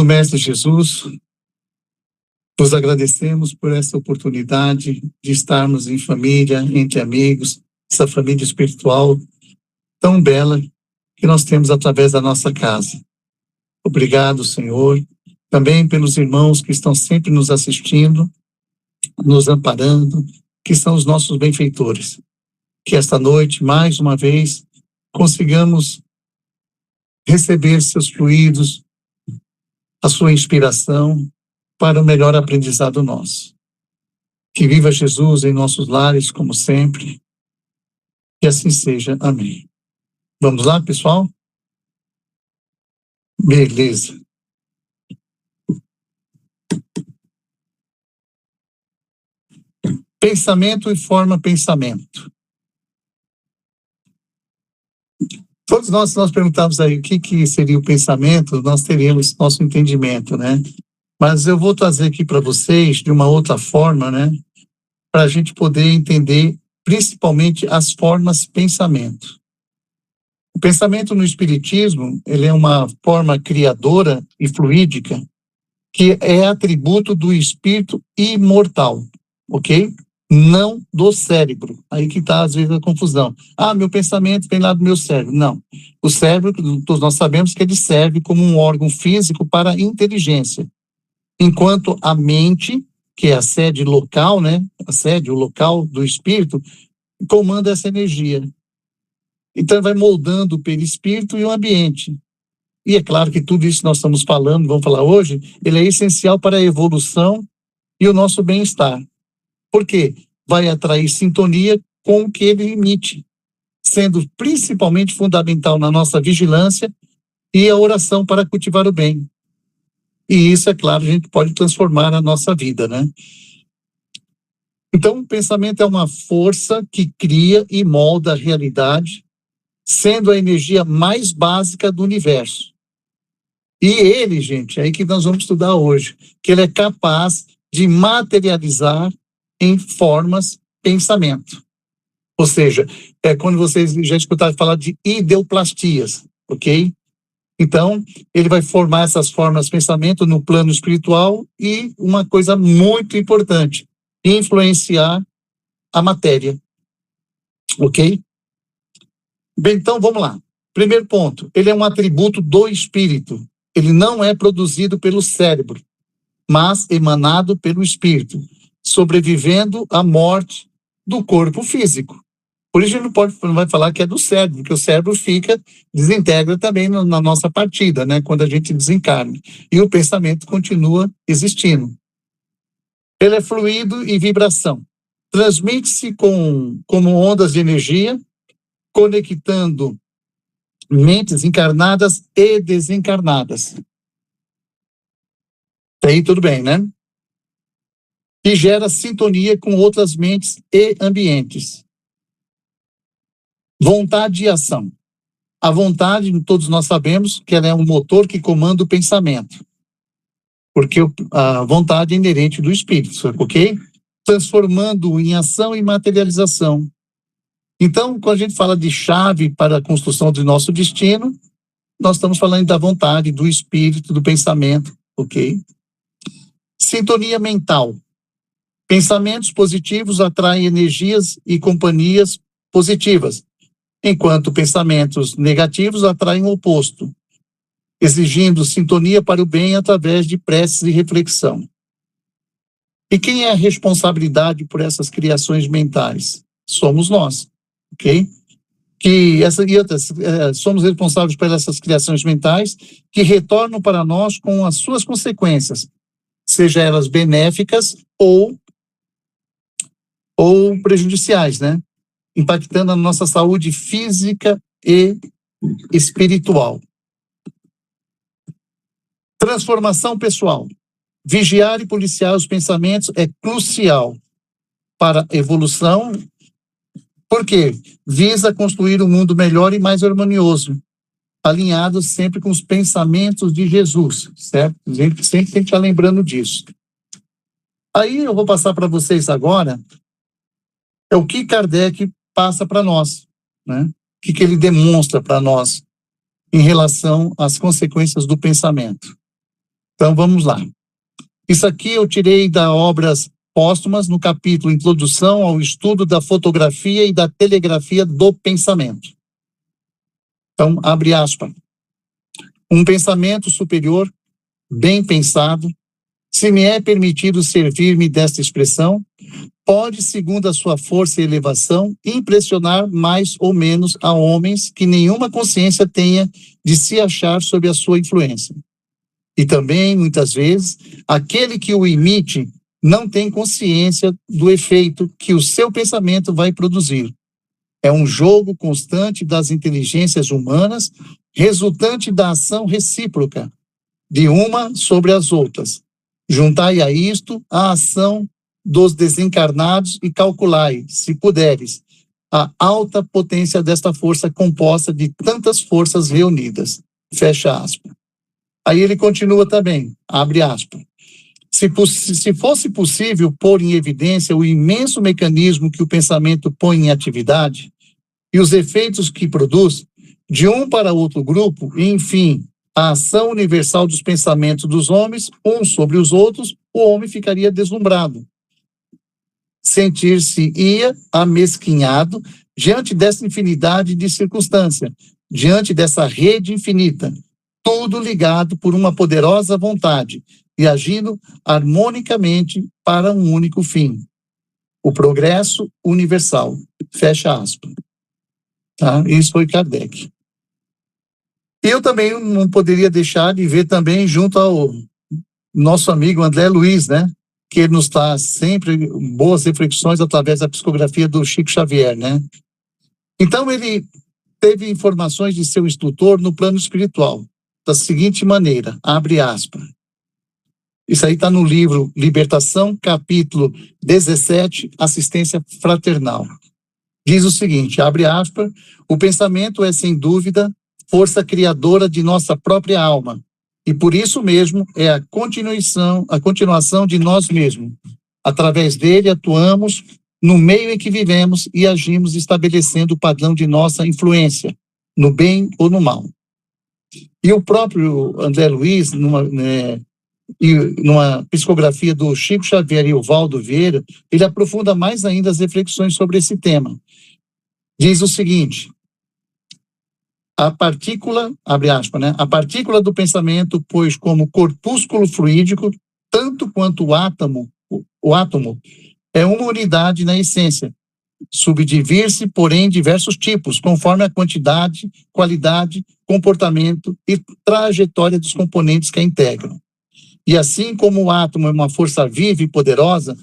Amado Mestre Jesus, nos agradecemos por essa oportunidade de estarmos em família, entre amigos, essa família espiritual tão bela que nós temos através da nossa casa. Obrigado, Senhor, também pelos irmãos que estão sempre nos assistindo, nos amparando, que são os nossos benfeitores. Que esta noite, mais uma vez, consigamos receber seus fluidos, a sua inspiração para o melhor aprendizado nosso. Que viva Jesus em nossos lares, como sempre. Que assim seja. Amém. Vamos lá, pessoal? Beleza. Pensamento e forma pensamento. Todos nós perguntamos aí o que seria o pensamento, nós teríamos nosso entendimento, né? Mas eu vou trazer aqui para vocês de uma outra forma, né? Para a gente poder entender principalmente as formas pensamento. O pensamento no Espiritismo, ele é uma forma criadora e fluídica que é atributo do espírito imortal, ok? Não do cérebro. Aí que está, às vezes, a confusão. Meu pensamento vem lá do meu cérebro. Não. O cérebro, todos nós sabemos que ele serve como um órgão físico para a inteligência. Enquanto a mente, que é a sede local, né? A sede, o local do espírito, comanda essa energia. Então, vai moldando o perispírito e o ambiente. E é claro que tudo isso que nós estamos falando, vamos falar hoje, ele é essencial para a evolução e o nosso bem-estar. Por quê? Vai atrair sintonia com o que ele emite, sendo principalmente fundamental na nossa vigilância e a oração para cultivar o bem. E isso, é claro, a gente pode transformar na nossa vida, né? Então, o pensamento é uma força que cria e molda a realidade, sendo a energia mais básica do universo. E ele, gente, é aí que nós vamos estudar hoje, que ele é capaz de materializar em formas pensamento. Ou seja, é quando vocês já escutaram falar de ideoplastias, ok? Então, ele vai formar essas formas pensamento no plano espiritual e uma coisa muito importante, influenciar a matéria, ok? Bem, então vamos lá. Primeiro ponto, ele é um atributo do espírito. Ele não é produzido pelo cérebro, mas emanado pelo espírito, sobrevivendo à morte do corpo físico. Por isso a gente não vai falar que é do cérebro, porque o cérebro desintegra também na nossa partida, né, quando a gente desencarna. E o pensamento continua existindo. Ele é fluido e vibração. Transmite-se como ondas de energia, conectando mentes encarnadas e desencarnadas. Aí tudo bem, né? E gera sintonia com outras mentes e ambientes. Vontade e ação. A vontade, todos nós sabemos que ela é um motor que comanda o pensamento. Porque a vontade é inerente do espírito, ok? Transformando em ação e materialização. Então, quando a gente fala de chave para a construção do nosso destino, nós estamos falando da vontade, do espírito, do pensamento, ok? Sintonia mental. Pensamentos positivos atraem energias e companhias positivas, enquanto pensamentos negativos atraem o oposto, exigindo sintonia para o bem através de preces e reflexão. E quem é a responsabilidade por essas criações mentais? Somos nós, ok? Somos responsáveis por essas criações mentais que retornam para nós com as suas consequências, seja elas benéficas ou prejudiciais, né? Impactando a nossa saúde física e espiritual. Transformação pessoal. Vigiar e policiar os pensamentos é crucial para a evolução, porque visa construir um mundo melhor e mais harmonioso, alinhado sempre com os pensamentos de Jesus, certo? A gente sempre tem que estar lembrando disso. Aí eu vou passar para vocês agora o que Kardec passa para nós, né? O que ele demonstra para nós em relação às consequências do pensamento. Então, vamos lá. Isso aqui eu tirei da Obras Póstumas, no capítulo Introdução ao Estudo da Fotografia e da Telegrafia do Pensamento. Então, abre aspas. Um pensamento superior, bem pensado, se me é permitido servir-me desta expressão, pode, segundo a sua força e elevação, impressionar mais ou menos a homens que nenhuma consciência tenha de se achar sob a sua influência. E também, muitas vezes, aquele que o imite não tem consciência do efeito que o seu pensamento vai produzir. É um jogo constante das inteligências humanas, resultante da ação recíproca de uma sobre as outras. Juntai a isto a ação dos desencarnados e calculai, se puderes, a alta potência desta força composta de tantas forças reunidas. Fecha aspas. Aí ele continua também, abre aspas. Se fosse possível pôr em evidência o imenso mecanismo que o pensamento põe em atividade e os efeitos que produz, de um para outro grupo, e, enfim, a ação universal dos pensamentos dos homens, uns sobre os outros, o homem ficaria deslumbrado. Sentir-se-ia amesquinhado diante dessa infinidade de circunstâncias, diante dessa rede infinita, tudo ligado por uma poderosa vontade e agindo harmonicamente para um único fim, o progresso universal. Fecha aspas. Tá? Isso foi Kardec. E eu também não poderia deixar de ver também junto ao nosso amigo André Luiz, né? Que ele nos traz sempre boas reflexões através da psicografia do Chico Xavier, né? Então ele teve informações de seu instrutor no plano espiritual, da seguinte maneira, abre aspas. Isso aí está no livro Libertação, capítulo 17, Assistência Fraternal. Diz o seguinte, abre aspas, o pensamento é, sem dúvida, força criadora de nossa própria alma, e por isso mesmo é a continuação de nós mesmos. Através dele atuamos no meio em que vivemos e agimos estabelecendo o padrão de nossa influência, no bem ou no mal. E o próprio André Luiz, numa psicografia do Chico Xavier e o Valdo Vieira, ele aprofunda mais ainda as reflexões sobre esse tema. Diz o seguinte, a partícula, abre aspas, né? A partícula do pensamento, pois como corpúsculo fluídico, tanto quanto o átomo é uma unidade na essência, subdivir-se, porém, em diversos tipos, conforme a quantidade, qualidade, comportamento e trajetória dos componentes que a integram. E assim como o átomo é uma força viva e poderosa,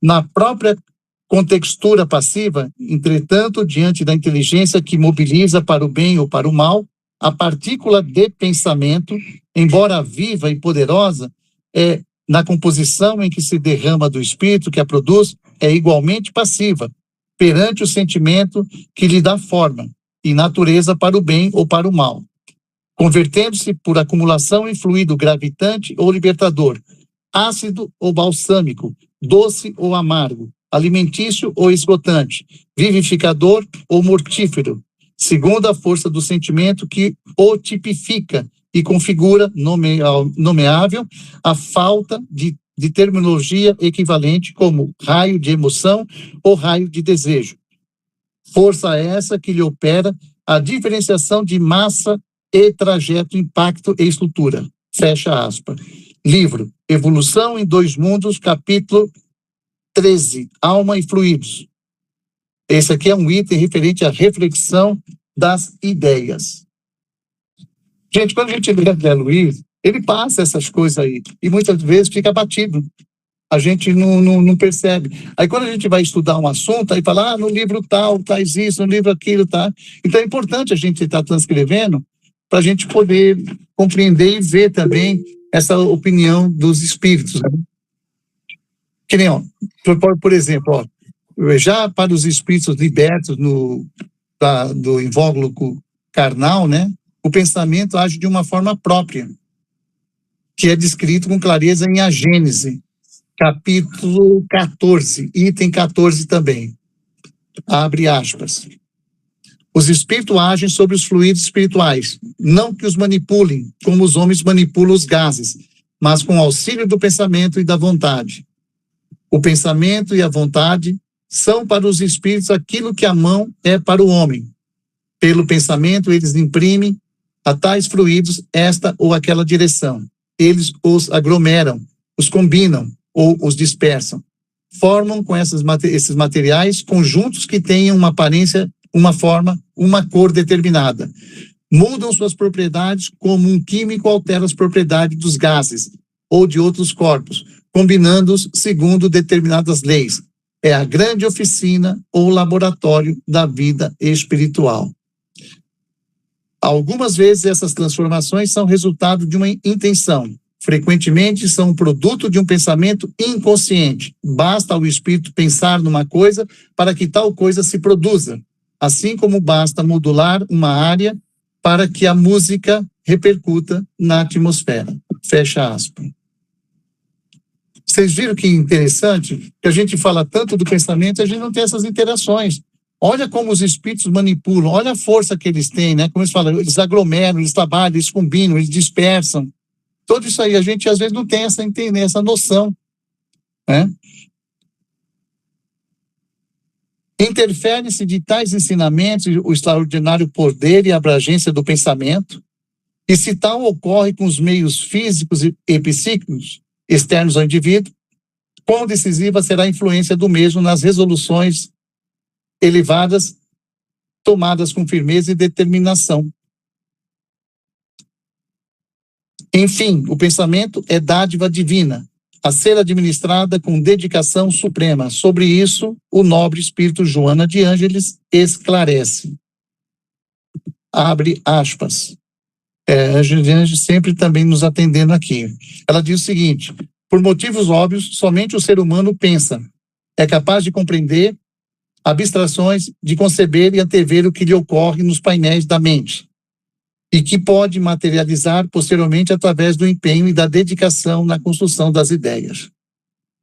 na própria contextura passiva, entretanto, diante da inteligência que mobiliza para o bem ou para o mal, a partícula de pensamento, embora viva e poderosa, na composição em que se derrama do espírito que a produz, é igualmente passiva, perante o sentimento que lhe dá forma e natureza para o bem ou para o mal, convertendo-se por acumulação em fluido gravitante ou libertador, ácido ou balsâmico, doce ou amargo, alimentício ou esgotante, vivificador ou mortífero, segundo a força do sentimento que o tipifica e configura, nomeável, a falta de terminologia equivalente como raio de emoção ou raio de desejo. Força essa que lhe opera a diferenciação de massa e trajeto, impacto e estrutura. Fecha aspas. Livro Evolução em Dois Mundos, capítulo 13, Alma e Fluidos. Esse aqui é um item referente à reflexão das ideias. Gente, quando a gente lê André Luiz, ele passa essas coisas aí, e muitas vezes fica batido. A gente não percebe. Aí quando a gente vai estudar um assunto, aí fala, no livro tal, tais isso, no livro aquilo, tá? Então é importante a gente estar transcrevendo para a gente poder compreender e ver também essa opinião dos espíritos. Né? Que nem, ó, por exemplo, ó, já para os espíritos libertos do invólucro carnal, né, o pensamento age de uma forma própria, que é descrito com clareza em A Gênese, capítulo 14, item 14 também. Abre aspas. Os espíritos agem sobre os fluidos espirituais, não que os manipulem, como os homens manipulam os gases, mas com auxílio do pensamento e da vontade. O pensamento e a vontade são para os espíritos aquilo que a mão é para o homem. Pelo pensamento, eles imprimem a tais fluidos esta ou aquela direção. Eles os aglomeram, os combinam ou os dispersam. Formam com esses materiais conjuntos que tenham uma aparência, uma forma, uma cor determinada. Mudam suas propriedades como um químico altera as propriedades dos gases ou de outros corpos, combinando-os segundo determinadas leis. É a grande oficina ou laboratório da vida espiritual. Algumas vezes essas transformações são resultado de uma intenção. Frequentemente são produto de um pensamento inconsciente. Basta ao espírito pensar numa coisa para que tal coisa se produza. Assim como basta modular uma área para que a música repercuta na atmosfera. Fecha aspas. Vocês viram que interessante? Que a gente fala tanto do pensamento e a gente não tem essas interações. Olha como os espíritos manipulam, olha a força que eles têm, né? Como eles falam, eles aglomeram, eles trabalham, eles combinam, eles dispersam. Tudo isso aí, a gente às vezes não tem essa noção, né? Interfere-se de tais ensinamentos o extraordinário poder e abrangência do pensamento, e se tal ocorre com os meios físicos e psíquicos externos ao indivíduo, quão decisiva será a influência do mesmo nas resoluções elevadas, tomadas com firmeza e determinação. Enfim, o pensamento é dádiva divina, a ser administrada com dedicação suprema. Sobre isso, o nobre espírito Joana de Ângeles esclarece. Abre aspas. Ângela de Ângeles sempre também nos atendendo aqui. Ela diz o seguinte: por motivos óbvios, somente o ser humano pensa. É capaz de compreender abstrações, de conceber e antever o que lhe ocorre nos painéis da mente, e que pode materializar posteriormente através do empenho e da dedicação na construção das ideias.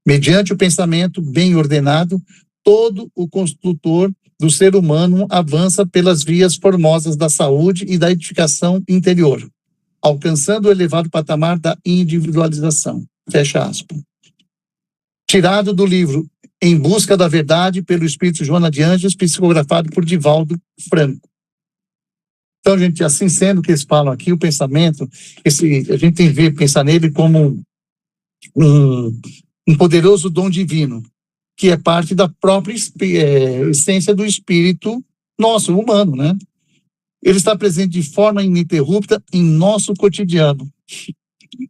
Mediante o pensamento bem ordenado, todo o construtor do ser humano avança pelas vias formosas da saúde e da edificação interior, alcançando o elevado patamar da individualização. Fecha aspas. Tirado do livro Em Busca da Verdade, pelo espírito Joana de Ângeles, psicografado por Divaldo Franco. Então, gente, assim sendo que eles falam aqui, o pensamento, a gente tem que ver, pensar nele como um poderoso dom divino, que é parte da própria essência do espírito nosso, humano, né? Ele está presente de forma ininterrupta em nosso cotidiano.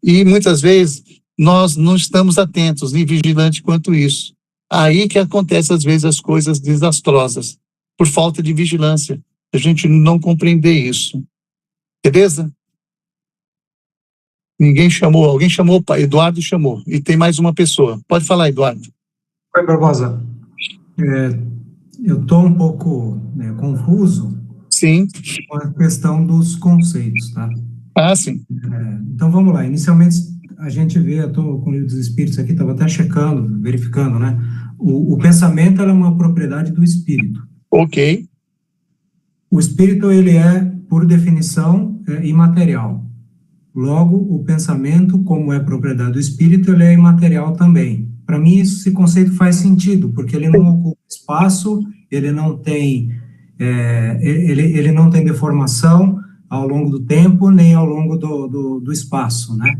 E muitas vezes nós não estamos atentos nem vigilantes quanto isso. Aí que acontece às vezes as coisas desastrosas, por falta de vigilância. A gente não compreender isso. Beleza? Ninguém chamou, alguém chamou, Eduardo chamou. E tem mais uma pessoa. Pode falar, Eduardo. Oi, Barbosa. Eu estou um pouco confuso. Sim. Com a questão dos conceitos, tá? Ah, sim. Então, vamos lá. Inicialmente, a gente vê, eu estou com o livro dos espíritos aqui, estava até checando, verificando, né? O pensamento é uma propriedade do espírito. Ok. O espírito, ele é, por definição, imaterial. Logo, o pensamento, como é propriedade do espírito, ele é imaterial também. Para mim, esse conceito faz sentido, porque ele não ocupa espaço, ele não tem, ele não tem deformação ao longo do tempo, nem ao longo do espaço, né?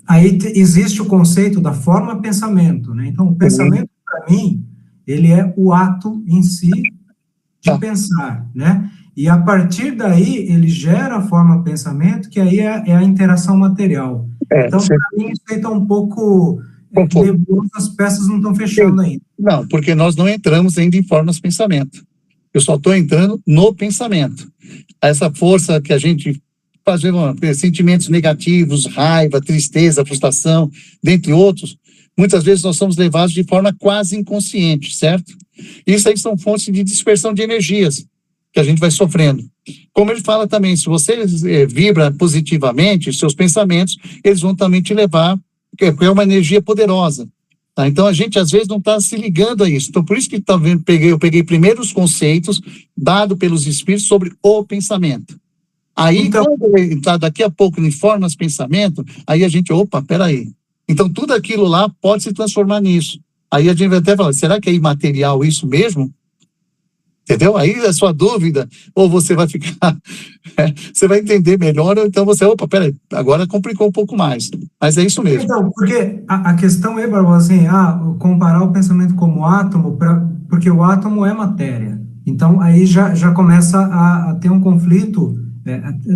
Aí existe o conceito da forma pensamento, né? Então, o pensamento, para mim, ele é o ato em si de pensar, né? E a partir daí, ele gera a forma pensamento, que aí é a interação material. Então, para mim, isso aí está um pouco nebuloso, as peças não estão fechando ainda. Não, porque nós não entramos ainda em formas pensamento. Eu só estou entrando no pensamento. Essa força que a gente faz, sentimentos negativos, raiva, tristeza, frustração, dentre outros, muitas vezes nós somos levados de forma quase inconsciente, certo? Isso aí são fontes de dispersão de energias que a gente vai sofrendo. Como ele fala também, se você vibra positivamente, seus pensamentos, eles vão também te levar, porque é uma energia poderosa. Tá? Então, a gente, às vezes, não está se ligando a isso. Então, por isso que eu peguei primeiro os conceitos dados pelos espíritos sobre o pensamento. Aí, Então, quando ele entrar daqui a pouco em formas, pensamento, aí a gente, opa, peraí. Então, tudo aquilo lá pode se transformar nisso. Aí a gente vai até falar, será que é imaterial isso mesmo? Entendeu? Aí a sua dúvida, ou você vai ficar, você vai entender melhor, ou então você, opa, peraí, agora complicou um pouco mais. Mas é isso mesmo. então, porque a questão é, Barbosa, assim, comparar o pensamento como átomo, porque o átomo é matéria. Então, aí já começa a ter um conflito,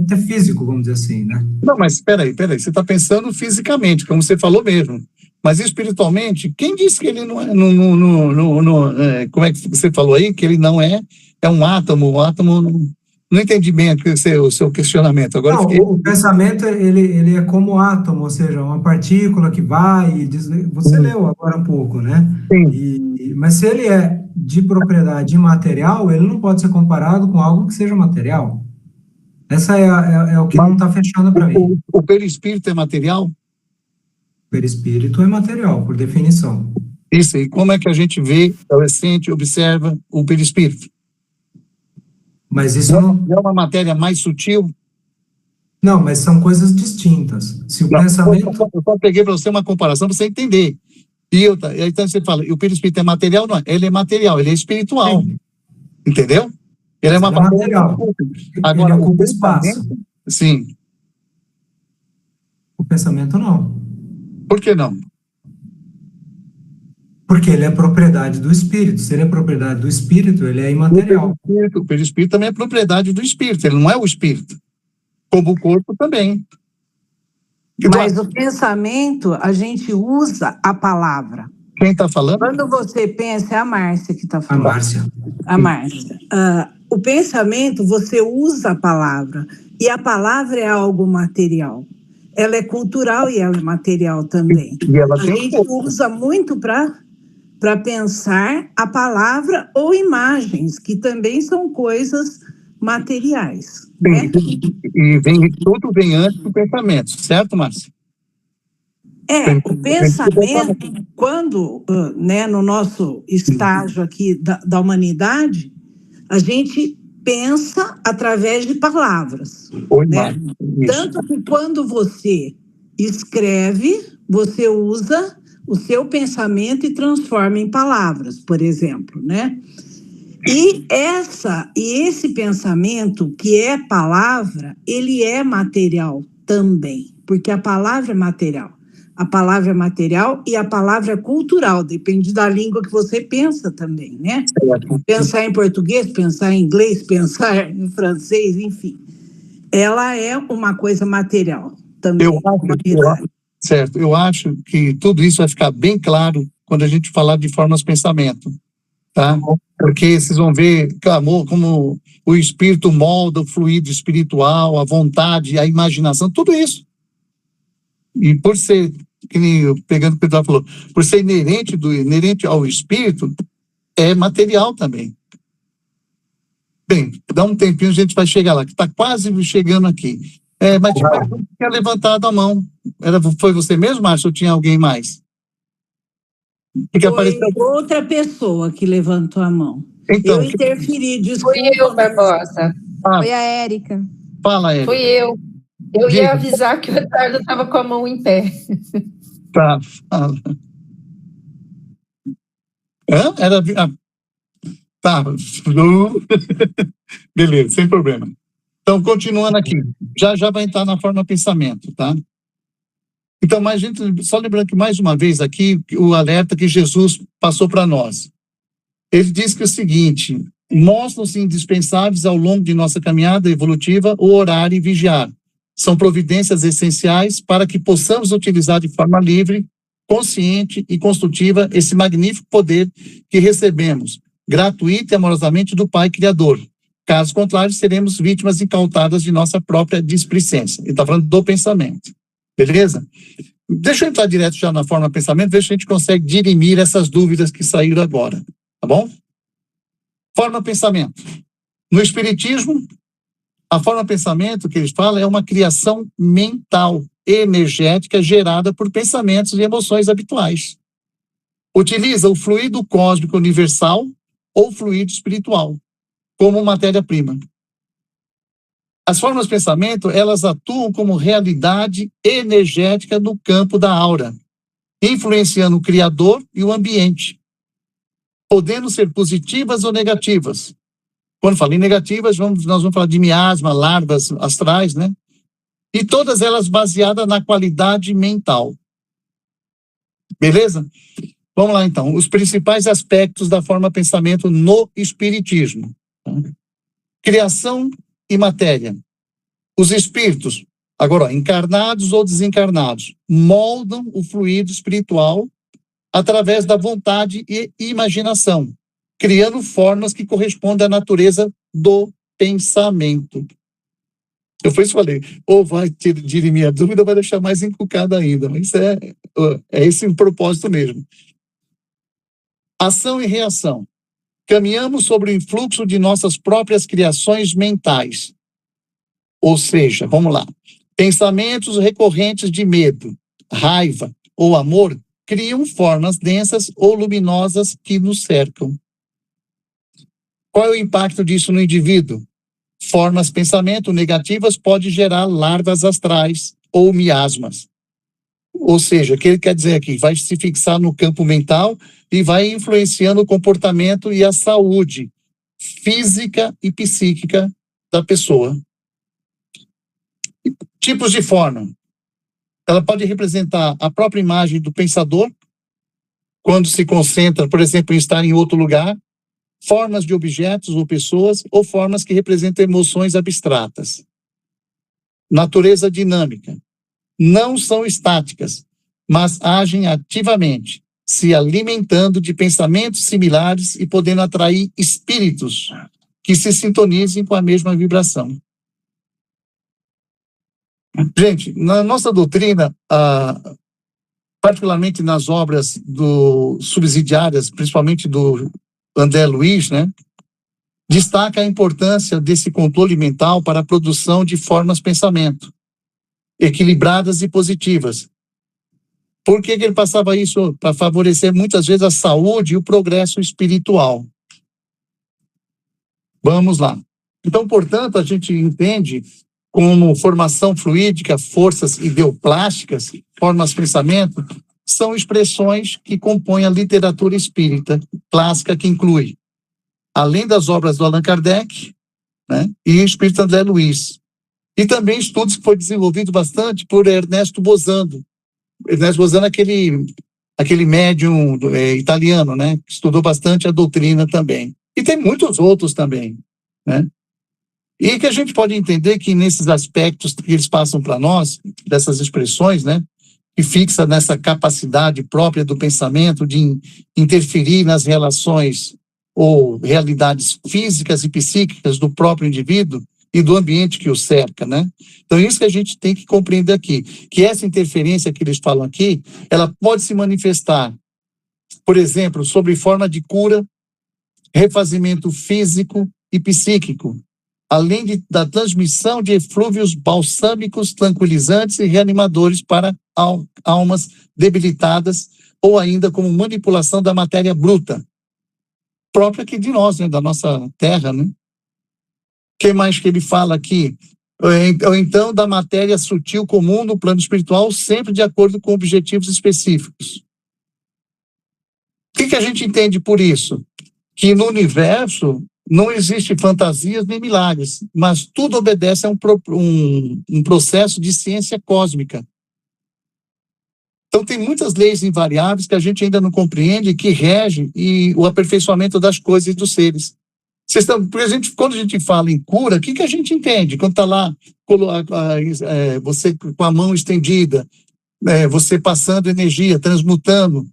até físico, vamos dizer assim, né? Não, mas peraí, você está pensando fisicamente, como você falou mesmo. Mas espiritualmente, quem disse que ele não é, como é que você falou aí, que ele não é, é um átomo, não entendi bem o seu questionamento, agora eu Não, fiquei... o pensamento, ele é como átomo, ou seja, uma partícula que vai e você leu agora há pouco, né? Sim. Mas se ele é de propriedade imaterial, ele não pode ser comparado com algo que seja material. Essa é o que Mas não está fechando para mim. o perispírito é material? O perispírito é material, por definição. Isso, e como é que a gente vê, sente, observa o perispírito? Mas isso não. É uma matéria mais sutil? Não, mas são coisas distintas. Se o Não, pensamento. eu só peguei para você uma comparação para você entender. E aí então você fala, e o perispírito é material? Não, ele é material, ele é espiritual, Sim, entendeu? Ele é mas uma ele é matéria. material. Ele Agora, o ocupa espaço. pensamento, sim, O pensamento não. por que não? Porque ele é propriedade do espírito. Se ele é propriedade do espírito, ele é imaterial. O perispírito também é propriedade do espírito, ele não é o espírito, como o corpo também. Mas o pensamento, a gente usa a palavra. Quem está falando? Quando você pensa, é a Márcia que está A falando. Márcia. A Márcia. O pensamento, você usa a palavra. E a palavra é algo material. Ela é cultural e ela é material também. E ela A tem gente corpo. usa muito para pensar a palavra ou imagens, que também são coisas materiais. Né? E tudo vem antes do pensamento, certo, Márcia? O pensamento, quando, né, no nosso estágio aqui da humanidade, a gente pensa através de palavras. Ou Né? imagem. Tanto que quando você escreve, você usa o seu pensamento e transforma em palavras, por exemplo, né? E esse pensamento, que é palavra, ele é material também, porque a palavra é material. A palavra é material e a palavra é cultural, depende da língua que você pensa também, né? Pensar em português, pensar em inglês, pensar em francês, enfim. Ela é uma coisa material também. Certo, eu acho que tudo isso vai ficar bem claro quando a gente falar de formas de pensamento, tá? Porque vocês vão ver como o espírito molda o fluido espiritual, a vontade, a imaginação, tudo isso. E por ser, que nem pegando o que o Pedro falou, por ser inerente ao espírito, é material também. Bem, dá um tempinho, a gente vai chegar lá, que está quase chegando aqui. Mas tinha levantado a mão. Foi você mesmo, Márcio, ou tinha alguém mais? Foi outra pessoa que levantou a mão. Então, eu interferi, desculpa. Fui eu, Barbosa. Foi a Érica. Fala, Érica. Fui eu. Eu ia avisar que o Eduardo estava com a mão em pé. Tá, fala. Tá. Beleza, sem problema. Então, continuando aqui, já vai entrar na forma pensamento, tá? Então, só lembrando que mais uma vez aqui, o alerta que Jesus passou para nós. Ele diz que é o seguinte: mostram-se indispensáveis ao longo de nossa caminhada evolutiva o orar e vigiar. São providências essenciais para que possamos utilizar de forma livre, consciente e construtiva esse magnífico poder que recebemos, gratuito e amorosamente do Pai Criador. Caso contrário, seremos vítimas incautadas de nossa própria displicência. Ele está falando do pensamento. Beleza? Deixa eu entrar direto já na forma pensamento, ver se a gente consegue dirimir essas dúvidas que saíram agora. Tá bom? Forma pensamento. No Espiritismo, a forma pensamento que eles falam é uma criação mental, energética, gerada por pensamentos e emoções habituais. Utiliza o fluido cósmico universal ou fluido espiritual como matéria-prima. As formas de pensamento, elas atuam como realidade energética no campo da aura, influenciando o criador e o ambiente, podendo ser positivas ou negativas. Quando falo em negativas, nós vamos falar de miasma, larvas astrais, né? E todas elas baseadas na qualidade mental. Beleza? Vamos lá, então. Os principais aspectos da forma pensamento no espiritismo. Criação e matéria. Os espíritos, agora, encarnados ou desencarnados, moldam o fluido espiritual através da vontade e imaginação, criando formas que correspondem à natureza do pensamento. Eu falei, ou vai dirimir a dúvida, vai deixar mais encucada ainda, mas é esse o propósito mesmo. Ação e reação. Caminhamos sobre o influxo de nossas próprias criações mentais. Ou seja, vamos lá, pensamentos recorrentes de medo, raiva ou amor criam formas densas ou luminosas que nos cercam. Qual é o impacto disso no indivíduo? Formas de pensamento negativas podem gerar larvas astrais ou miasmas. Ou seja, o que ele quer dizer aqui? Vai se fixar no campo mental e vai influenciando o comportamento e a saúde física e psíquica da pessoa. Tipos de forma. Ela pode representar a própria imagem do pensador, quando se concentra, por exemplo, em estar em outro lugar, formas de objetos ou pessoas, ou formas que representam emoções abstratas. Natureza dinâmica. Não são estáticas, mas agem ativamente, se alimentando de pensamentos similares e podendo atrair espíritos que se sintonizem com a mesma vibração. Gente, na nossa doutrina, particularmente nas obras subsidiárias, principalmente do André Luiz, né, destaca a importância desse controle mental para a produção de formas de pensamento equilibradas e positivas. Por que ele passava isso? Para favorecer muitas vezes a saúde e o progresso espiritual. Vamos lá. Então, portanto, a gente entende como formação fluídica, forças ideoplásticas, formas de pensamento, são expressões que compõem a literatura espírita clássica, que inclui, além das obras do Allan Kardec, né, e Espírito André Luiz. E também estudos que foi desenvolvido bastante por Ernesto Bosando. Ernesto Bosando é aquele médium italiano, né, que estudou bastante a doutrina também. E tem muitos outros também, né? E que a gente pode entender que nesses aspectos que eles passam para nós, dessas expressões, né, que fixa nessa capacidade própria do pensamento de interferir nas relações ou realidades físicas e psíquicas do próprio indivíduo e do ambiente que o cerca, né? Então, isso que a gente tem que compreender aqui, que essa interferência que eles falam aqui, ela pode se manifestar, por exemplo, sob forma de cura, refazimento físico e psíquico, além da transmissão de eflúvios balsâmicos, tranquilizantes e reanimadores para almas debilitadas, ou ainda como manipulação da matéria bruta, própria aqui de nós, né, da nossa terra, né? O que mais que ele fala aqui? Ou então da matéria sutil comum no plano espiritual, sempre de acordo com objetivos específicos. O que a gente entende por isso? Que no universo não existe fantasias nem milagres, mas tudo obedece a um processo de ciência cósmica. Então tem muitas leis invariáveis que a gente ainda não compreende, que regem o aperfeiçoamento das coisas e dos seres. Porque quando a gente fala em cura, o que a gente entende? Quando está lá você com a mão estendida, você passando energia, transmutando.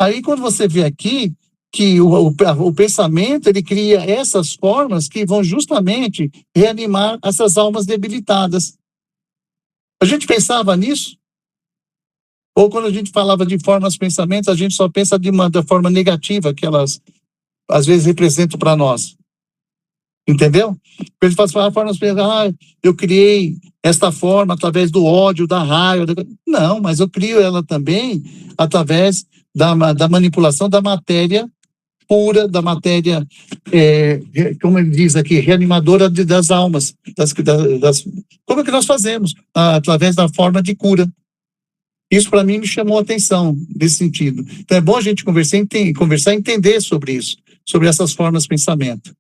Aí quando você vê aqui que o pensamento, ele cria essas formas que vão justamente reanimar essas almas debilitadas. A gente pensava nisso? Ou quando a gente falava de formas de pensamento, a gente só pensa da forma negativa que elas, às vezes, representam para nós. Entendeu? Ele fala formas de pensar, eu criei esta forma através do ódio, da raiva. Não, mas eu crio ela também através da manipulação da matéria pura da matéria, como ele diz aqui, reanimadora das almas. Como é que nós fazemos? Através da forma de cura. Isso, para mim, me chamou a atenção nesse sentido. Então, é bom a gente conversar e entender sobre isso, sobre essas formas de pensamento.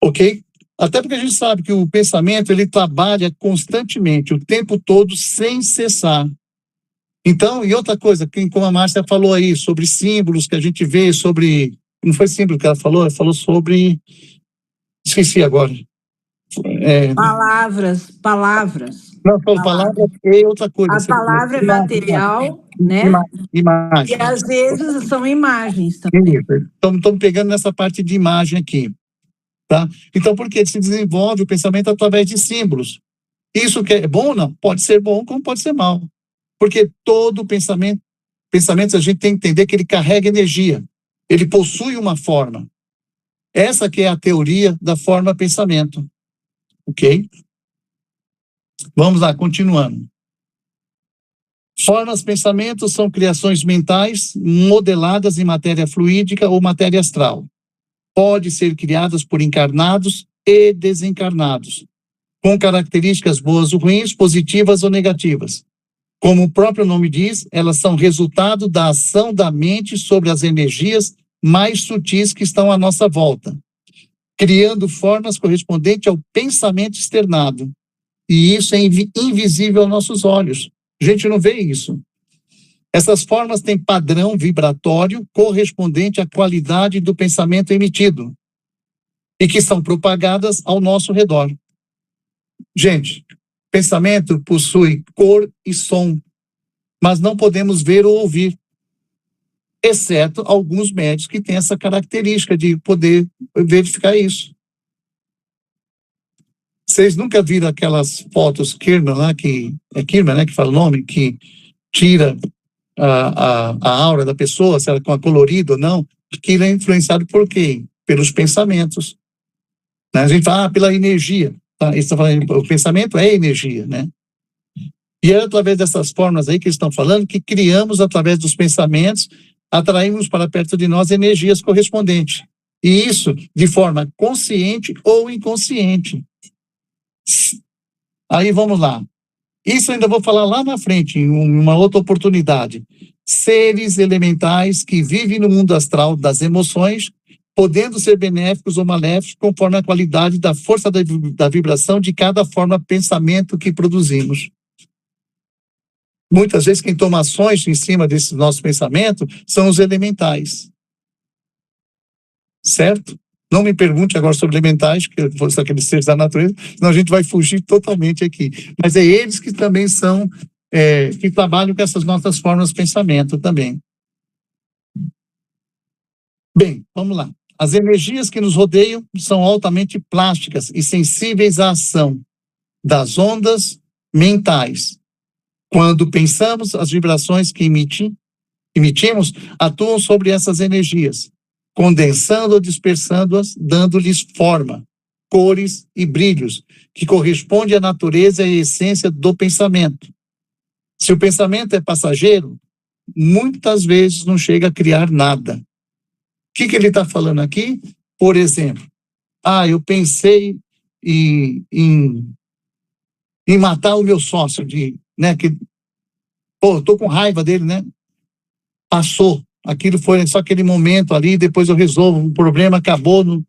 Ok? Até porque a gente sabe que o pensamento, ele trabalha constantemente, o tempo todo, sem cessar. Então, e outra coisa, como a Márcia falou aí, sobre símbolos que a gente vê, sobre... Não foi símbolo que ela falou sobre... Esqueci agora. Palavras. Não, falou palavras e outra coisa. A palavra é material, né? Imagem. E às vezes são imagens também. Estamos pegando nessa parte de imagem aqui. Tá? Então, porque se desenvolve o pensamento através de símbolos. Isso que é bom ou não? Pode ser bom, como pode ser mal. Porque todo pensamento a gente tem que entender que ele carrega energia. Ele possui uma forma. Essa que é a teoria da forma pensamento. Ok? Vamos lá, continuando. Formas pensamentos são criações mentais modeladas em matéria fluídica ou matéria astral. Pode ser criadas por encarnados e desencarnados, com características boas ou ruins, positivas ou negativas. Como o próprio nome diz, elas são resultado da ação da mente sobre as energias mais sutis que estão à nossa volta, criando formas correspondentes ao pensamento externado. E isso é invisível aos nossos olhos. A gente não vê isso. Essas formas têm padrão vibratório correspondente à qualidade do pensamento emitido e que são propagadas ao nosso redor. Gente, pensamento possui cor e som, mas não podemos ver ou ouvir, exceto alguns médios que têm essa característica de poder verificar isso. Vocês nunca viram aquelas fotos Kirman lá, é Kirman, né, que fala o nome, que tira a aura da pessoa, se ela é colorida ou não, aquilo é influenciado por quê? Pelos pensamentos. Né? A gente fala, pela energia. Tá? Eles estão falando, o pensamento é energia, né? E é através dessas formas aí que eles estão falando que criamos, através dos pensamentos, atraímos para perto de nós energias correspondentes. E isso de forma consciente ou inconsciente. Aí vamos lá. Isso eu ainda vou falar lá na frente, em uma outra oportunidade. Seres elementais que vivem no mundo astral das emoções, podendo ser benéficos ou maléficos, conforme a qualidade da força da vibração de cada forma de pensamento que produzimos. Muitas vezes quem toma ações em cima desse nosso pensamento são os elementais. Certo? Não me pergunte agora sobre elementais, que são aqueles seres da natureza, senão a gente vai fugir totalmente aqui. Mas é eles que também são, que trabalham com essas nossas formas de pensamento também. Bem, vamos lá. As energias que nos rodeiam são altamente plásticas e sensíveis à ação das ondas mentais. Quando pensamos, as vibrações que emitimos atuam sobre essas energias, condensando ou dispersando-as, dando-lhes forma, cores e brilhos, que corresponde à natureza e à essência do pensamento. Se o pensamento é passageiro, muitas vezes não chega a criar nada. O que ele está falando aqui? Por exemplo, eu pensei em matar o meu sócio, estou com raiva dele, né? Passou. Aquilo foi só aquele momento ali, depois eu resolvo, o problema acabou.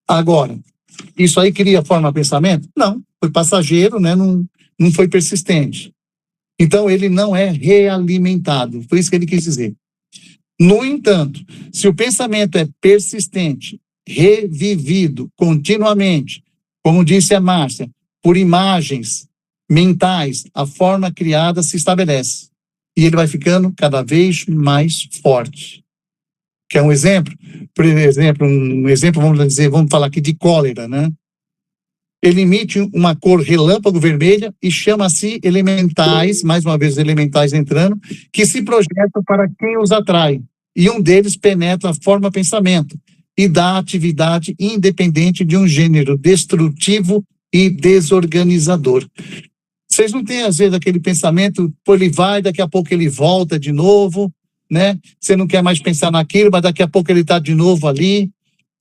Agora, isso aí cria forma de pensamento? Não, foi passageiro, né? Não foi persistente. Então, ele não é realimentado, foi isso que ele quis dizer. No entanto, se o pensamento é persistente, revivido continuamente, como disse a Márcia, por imagens mentais, a forma criada se estabelece. E ele vai ficando cada vez mais forte. Quer um exemplo? Por exemplo, vamos falar aqui de cólera, né? Ele emite uma cor relâmpago vermelha e chama-se elementais, mais uma vez elementais entrando, que se projetam para quem os atrai. E um deles penetra a forma pensamento e dá atividade independente de um gênero destrutivo e desorganizador. Vocês não têm, às vezes, aquele pensamento, ele vai, daqui a pouco ele volta de novo, né? Você não quer mais pensar naquilo, mas daqui a pouco ele está de novo ali,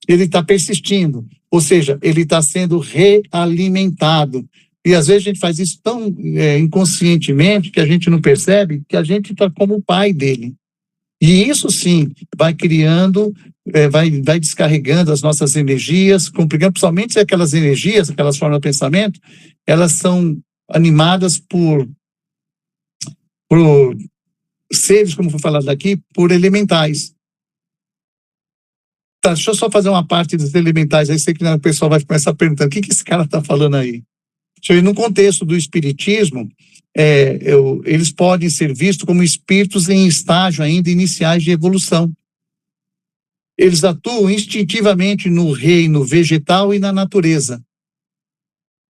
ele está persistindo. Ou seja, ele está sendo realimentado. E às vezes a gente faz isso tão inconscientemente que a gente não percebe que a gente está como o pai dele. E isso sim vai criando, vai descarregando as nossas energias, complicando, principalmente aquelas energias, aquelas formas de pensamento, elas são animadas por seres, como foi falado aqui, por elementais. Tá, deixa eu só fazer uma parte dos elementais, aí sei que o pessoal vai começar perguntando, o que esse cara está falando aí? Deixa eu ir no contexto do espiritismo, eles podem ser vistos como espíritos em estágio ainda iniciais de evolução. Eles atuam instintivamente no reino vegetal e na natureza.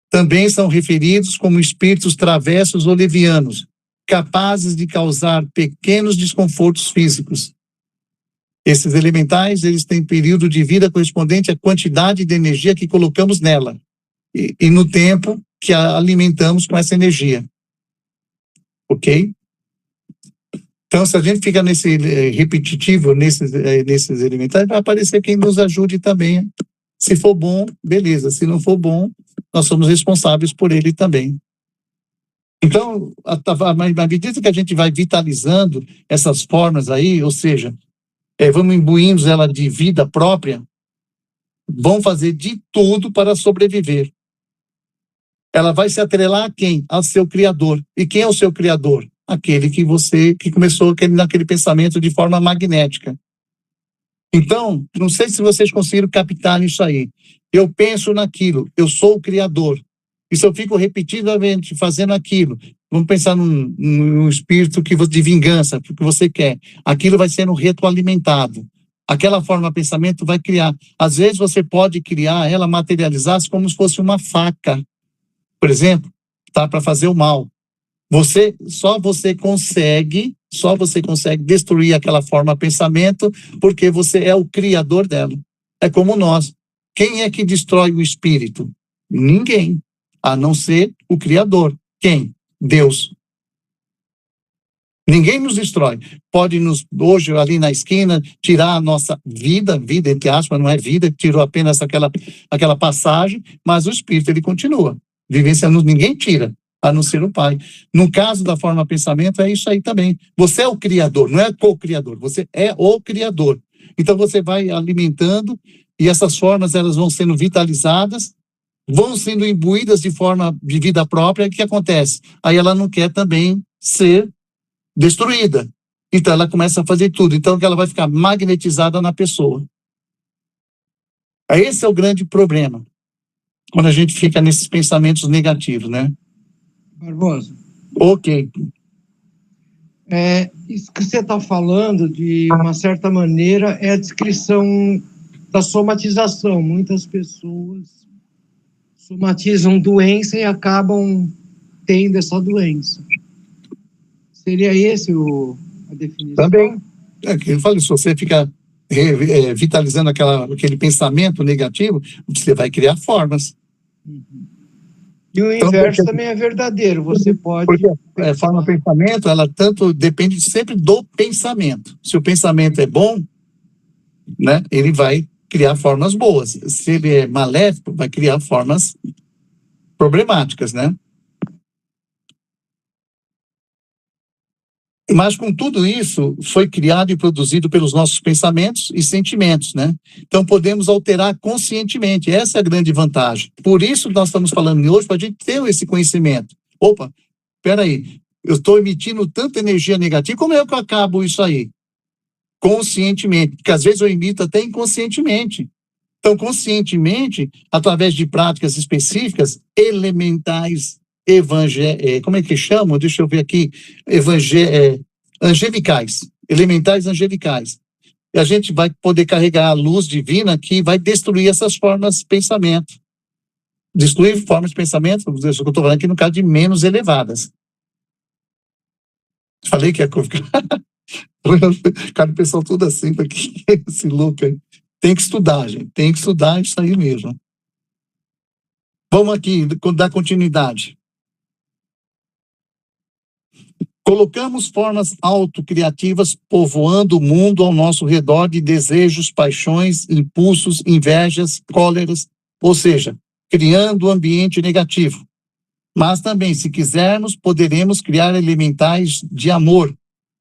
Também são referidos como espíritos travessos ou levianos, capazes de causar pequenos desconfortos físicos. Esses elementais, eles têm período de vida correspondente à quantidade de energia que colocamos nela e no tempo que a alimentamos com essa energia. Ok? Então, se a gente fica nesse repetitivo, nesses elementais, vai aparecer quem nos ajude também. Se for bom, beleza. Se não for bom, nós somos responsáveis por ele também. Então, à medida que a gente vai vitalizando essas formas aí, ou seja, vamos imbuindo ela de vida própria, vão fazer de tudo para sobreviver. Ela vai se atrelar a quem? Ao seu Criador. E quem é o seu Criador? Aquele que começou naquele pensamento de forma magnética. Então, não sei se vocês conseguiram captar isso aí. Eu penso naquilo, eu sou o Criador. E se eu fico repetidamente fazendo aquilo, vamos pensar num espírito de vingança, porque você quer. Aquilo vai sendo retroalimentado. Aquela forma de pensamento vai criar. Às vezes você pode criar ela, materializar-se como se fosse uma faca. Por exemplo, tá, para fazer o mal. Só você consegue destruir aquela forma de pensamento porque você é o criador dela. É como nós. Quem é que destrói o espírito? Ninguém, a não ser o criador. Quem? Deus. Ninguém nos destrói. Pode hoje ali na esquina, tirar a nossa vida entre aspas, não é vida, tirou apenas aquela passagem, mas o espírito ele continua. Vivenciando, ninguém tira, a não ser o Pai. No caso da forma de pensamento, é isso aí também. Você é o criador, não é co-criador, você é o criador. Então você vai alimentando e essas formas elas vão sendo vitalizadas, vão sendo imbuídas de forma de vida própria. O que acontece? Aí ela não quer também ser destruída. Então ela começa a fazer tudo. Então ela vai ficar magnetizada na pessoa. Esse é o grande problema. Quando a gente fica nesses pensamentos negativos, né? Barbosa. Ok. Isso que você está falando, de uma certa maneira, é a descrição da somatização. Muitas pessoas somatizam doença e acabam tendo essa doença. Seria esse a definição? Também. Que eu falo, se você fica vitalizando aquele pensamento negativo, você vai criar formas. Uhum. E o inverso também é verdadeiro. Você pode... Porque a forma de pensamento, ela depende sempre do pensamento. Se o pensamento é bom, né, ele vai criar formas boas. Se ele é maléfico, vai criar formas problemáticas, né? Mas com tudo isso, foi criado e produzido pelos nossos pensamentos e sentimentos, né? Então podemos alterar conscientemente, essa é a grande vantagem. Por isso nós estamos falando hoje, para a gente ter esse conhecimento. Opa, peraí, eu estou emitindo tanta energia negativa, como é que eu acabo isso aí? Conscientemente, porque às vezes eu emito até inconscientemente. Então, conscientemente, através de práticas específicas, elementais, como é que chamam? Deixa eu ver aqui, angelicais, elementais angelicais. E a gente vai poder carregar a luz divina que vai destruir essas formas de pensamento. Destruir formas de pensamento, isso que eu estou falando aqui no caso de menos elevadas. Falei que ia ficar... Cara, o pessoal tudo assim, aqui, esse louco aí. Tem que estudar, gente, tem que estudar isso aí mesmo. Vamos aqui, dar continuidade. Colocamos formas autocriativas povoando o mundo ao nosso redor de desejos, paixões, impulsos, invejas, cóleras, ou seja, criando um ambiente negativo. Mas também, se quisermos, poderemos criar elementais de amor,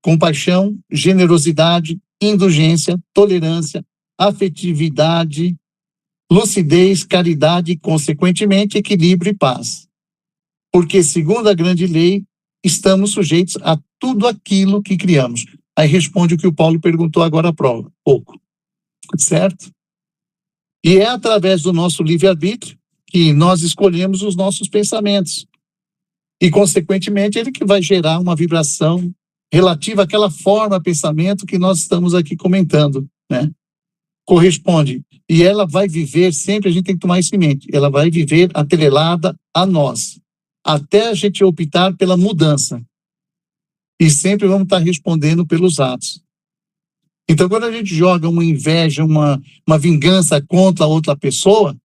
compaixão, generosidade, indulgência, tolerância, afetividade, lucidez, caridade e, consequentemente, equilíbrio e paz. Porque, segundo a grande lei, estamos sujeitos a tudo aquilo que criamos. Aí responde o que o Paulo perguntou agora há pouco. Certo? E é através do nosso livre-arbítrio que nós escolhemos os nossos pensamentos. E, consequentemente, ele que vai gerar uma vibração relativa àquela forma de pensamento que nós estamos aqui comentando, né? Corresponde. E ela vai viver, sempre a gente tem que tomar isso em mente, ela vai viver atrelada a nós, até a gente optar pela mudança. E sempre vamos estar respondendo pelos atos. Então, quando a gente joga uma inveja, uma vingança contra outra pessoa,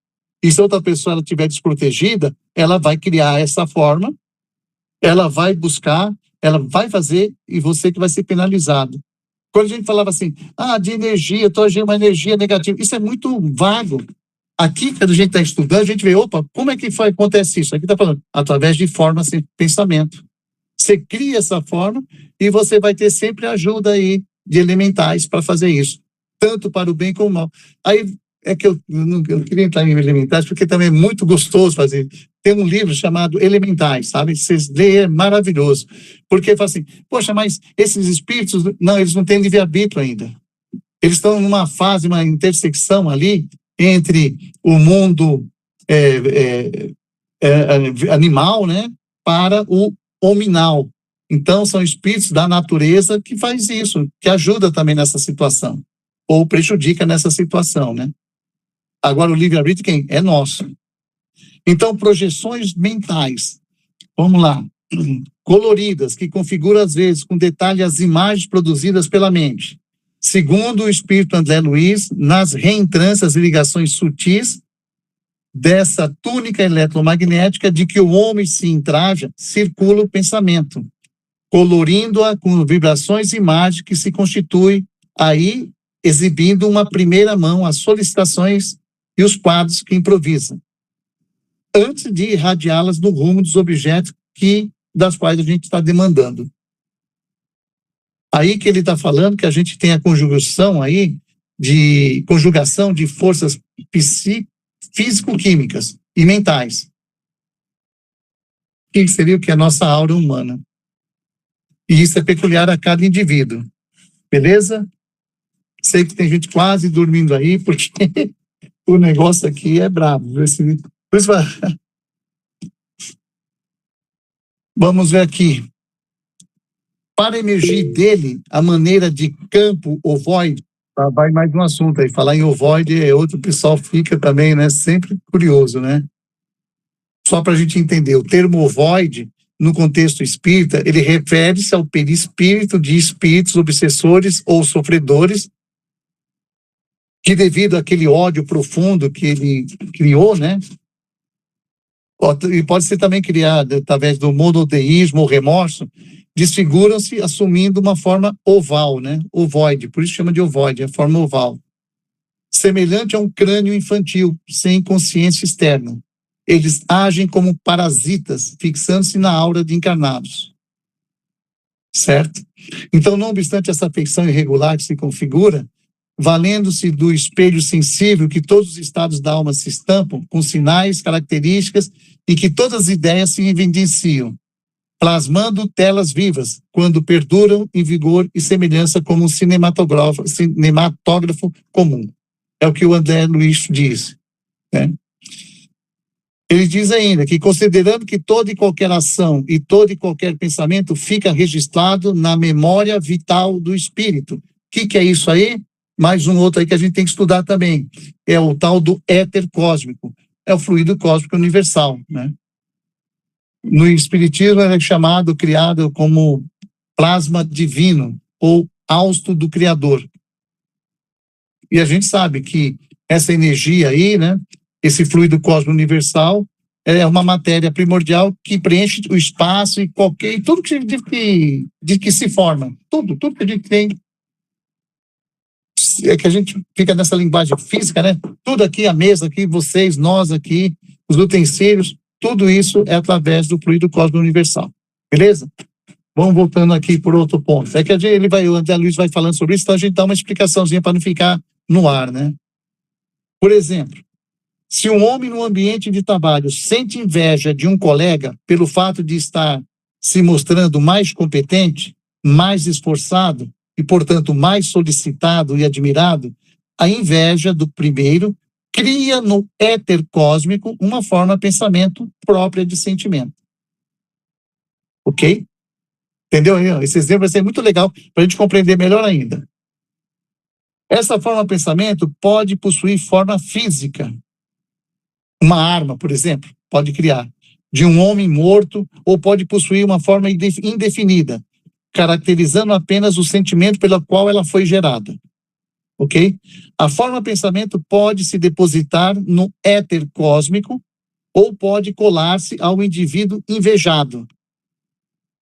e se outra pessoa ela estiver desprotegida, ela vai criar essa forma, ela vai buscar, ela vai fazer, e você que vai ser penalizado. Quando a gente falava assim, de energia, estou agindo uma energia negativa, isso é muito vago. Aqui, quando a gente está estudando, a gente vê, como é que acontece isso? Aqui está falando, através de formas de pensamento. Você cria essa forma e você vai ter sempre ajuda aí de elementais para fazer isso, tanto para o bem como o mal. Aí é que eu não queria entrar em elementais, porque também é muito gostoso fazer. Tem um livro chamado Elementais, sabe? Vocês leem, é maravilhoso. Porque fala assim, poxa, mas esses espíritos, não, eles não têm livre-arbítrio ainda. Eles estão numa fase, uma intersecção ali, entre o mundo animal, né, para o hominal. Então, são espíritos da natureza que faz isso, que ajuda também nessa situação, ou prejudica nessa situação, né? Agora, o livre-arbítrio quem? É nosso. Então, projeções mentais, vamos lá, coloridas, que configuram, às vezes, com detalhe as imagens produzidas pela mente. Segundo o espírito André Luiz, nas reentrâncias e ligações sutis dessa túnica eletromagnética de que o homem se entraja, circula o pensamento, colorindo-a com vibrações e imagens que se constituem aí, exibindo uma primeira mão as solicitações e os quadros que improvisa, antes de irradiá-las no rumo dos objetos das quais a gente está demandando. Aí que ele está falando que a gente tem a conjugação aí, conjugação de forças físico-químicas e mentais. Que seria o que? A nossa aura humana. E isso é peculiar a cada indivíduo. Beleza? Sei que tem gente quase dormindo aí, porque o negócio aqui é brabo. Vamos ver aqui. Para emergir dele, a maneira de campo ovoide, vai mais um assunto aí, falar em ovoide, outro pessoal fica também, né, sempre curioso, né? Só para a gente entender, o termo ovoide, no contexto espírita, ele refere-se ao perispírito de espíritos obsessores ou sofredores, que devido àquele ódio profundo que ele criou, né? E pode ser também criado através do monoteísmo ou remorso, desfiguram-se assumindo uma forma oval, né? Ovoide, por isso chama de ovoide, é a forma oval. Semelhante a um crânio infantil, sem consciência externa. Eles agem como parasitas, fixando-se na aura de encarnados. Certo? Então, não obstante essa feição irregular que se configura, valendo-se do espelho sensível que todos os estados da alma se estampam, com sinais, características, e que todas as ideias se evidenciam, plasmando telas vivas, quando perduram em vigor e semelhança como um cinematógrafo comum. É o que o André Luiz diz, né? Ele diz ainda que, considerando que toda e qualquer ação e todo e qualquer pensamento fica registrado na memória vital do espírito. O que é isso aí? Mais um outro aí que a gente tem que estudar também. É o tal do éter cósmico. É o fluido cósmico universal, né? No espiritismo é chamado, criado como plasma divino ou hausto do Criador. E a gente sabe que essa energia aí, né, esse fluido cósmico universal, é uma matéria primordial que preenche o espaço e tudo que se forma, tudo que a gente tem, é que a gente fica nessa linguagem física, né? Tudo aqui, a mesa aqui, vocês, nós aqui, os utensílios, tudo isso é através do fluido cósmico universal, beleza? Vamos voltando aqui por outro ponto. É que o André Luiz vai falando sobre isso, então a gente dá uma explicaçãozinha para não ficar no ar, né? Por exemplo, se um homem no ambiente de trabalho sente inveja de um colega pelo fato de estar se mostrando mais competente, mais esforçado e, portanto, mais solicitado e admirado, a inveja do primeiro cria no éter cósmico uma forma de pensamento própria de sentimento. Ok? Entendeu? Esse exemplo vai ser muito legal para a gente compreender melhor ainda. Essa forma de pensamento pode possuir forma física. Uma arma, por exemplo, pode criar de um homem morto, ou pode possuir uma forma indefinida, caracterizando apenas o sentimento pelo qual ela foi gerada. Ok? A forma de pensamento pode se depositar no éter cósmico ou pode colar-se ao indivíduo invejado.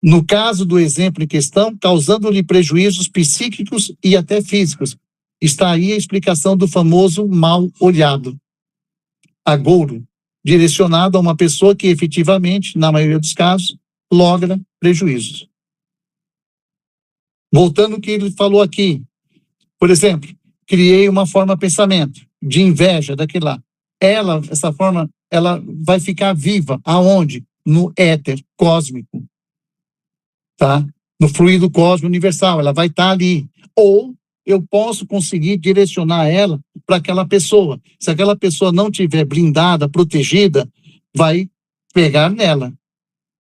No caso do exemplo em questão, causando-lhe prejuízos psíquicos e até físicos. Está aí a explicação do famoso mal olhado. Agouro, direcionado a uma pessoa que efetivamente, na maioria dos casos, logra prejuízos. Voltando ao que ele falou aqui, por exemplo, criei uma forma de pensamento, de inveja daquele lá. Essa forma, ela vai ficar viva. Aonde? No éter cósmico. Tá? No fluido cósmico universal, ela vai estar ali. Ou eu posso conseguir direcionar ela para aquela pessoa. Se aquela pessoa não tiver blindada, protegida, vai pegar nela.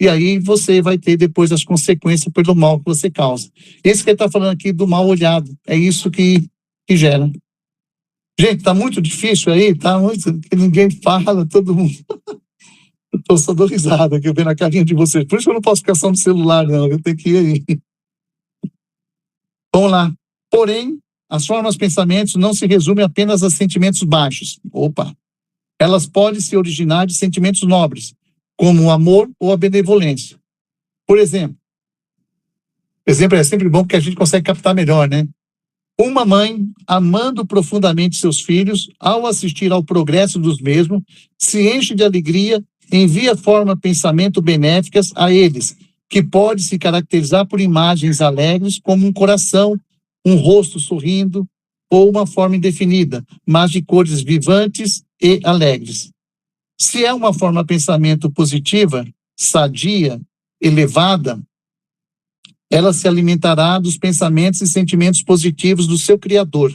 E aí você vai ter depois as consequências pelo mal que você causa. Esse que ele está falando aqui do mal olhado, é isso que gera. Gente, está muito difícil aí, tá muito, que ninguém fala, todo mundo. Eu estou só dando risada aqui, vendo a carinha de vocês. Por isso que eu não posso ficar só no celular, não. Eu tenho que ir aí. Vamos lá. Porém, as formas de pensamentos não se resumem apenas a sentimentos baixos. Opa! Elas podem se originar de sentimentos nobres, como o amor ou a benevolência. Por exemplo é sempre bom porque a gente consegue captar melhor, né? Uma mãe, amando profundamente seus filhos, ao assistir ao progresso dos mesmos, se enche de alegria, envia forma de pensamento benéficas a eles, que pode se caracterizar por imagens alegres, como um coração, um rosto sorrindo, ou uma forma indefinida, mas de cores vivantes e alegres. Se é uma forma de pensamento positiva, sadia, elevada, ela se alimentará dos pensamentos e sentimentos positivos do seu Criador,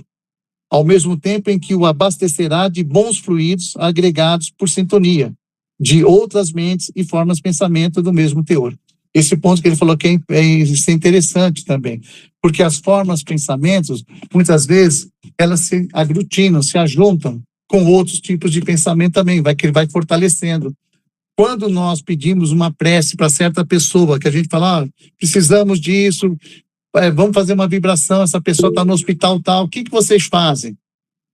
ao mesmo tempo em que o abastecerá de bons fluidos agregados por sintonia, de outras mentes e formas de pensamento do mesmo teor. Esse ponto que ele falou que é interessante também, porque as formas de pensamentos, muitas vezes, elas se aglutinam, se ajuntam com outros tipos de pensamento também, que vai fortalecendo. Quando nós pedimos uma prece para certa pessoa, que a gente fala, precisamos disso, vamos fazer uma vibração, essa pessoa está no hospital tal, o que vocês fazem?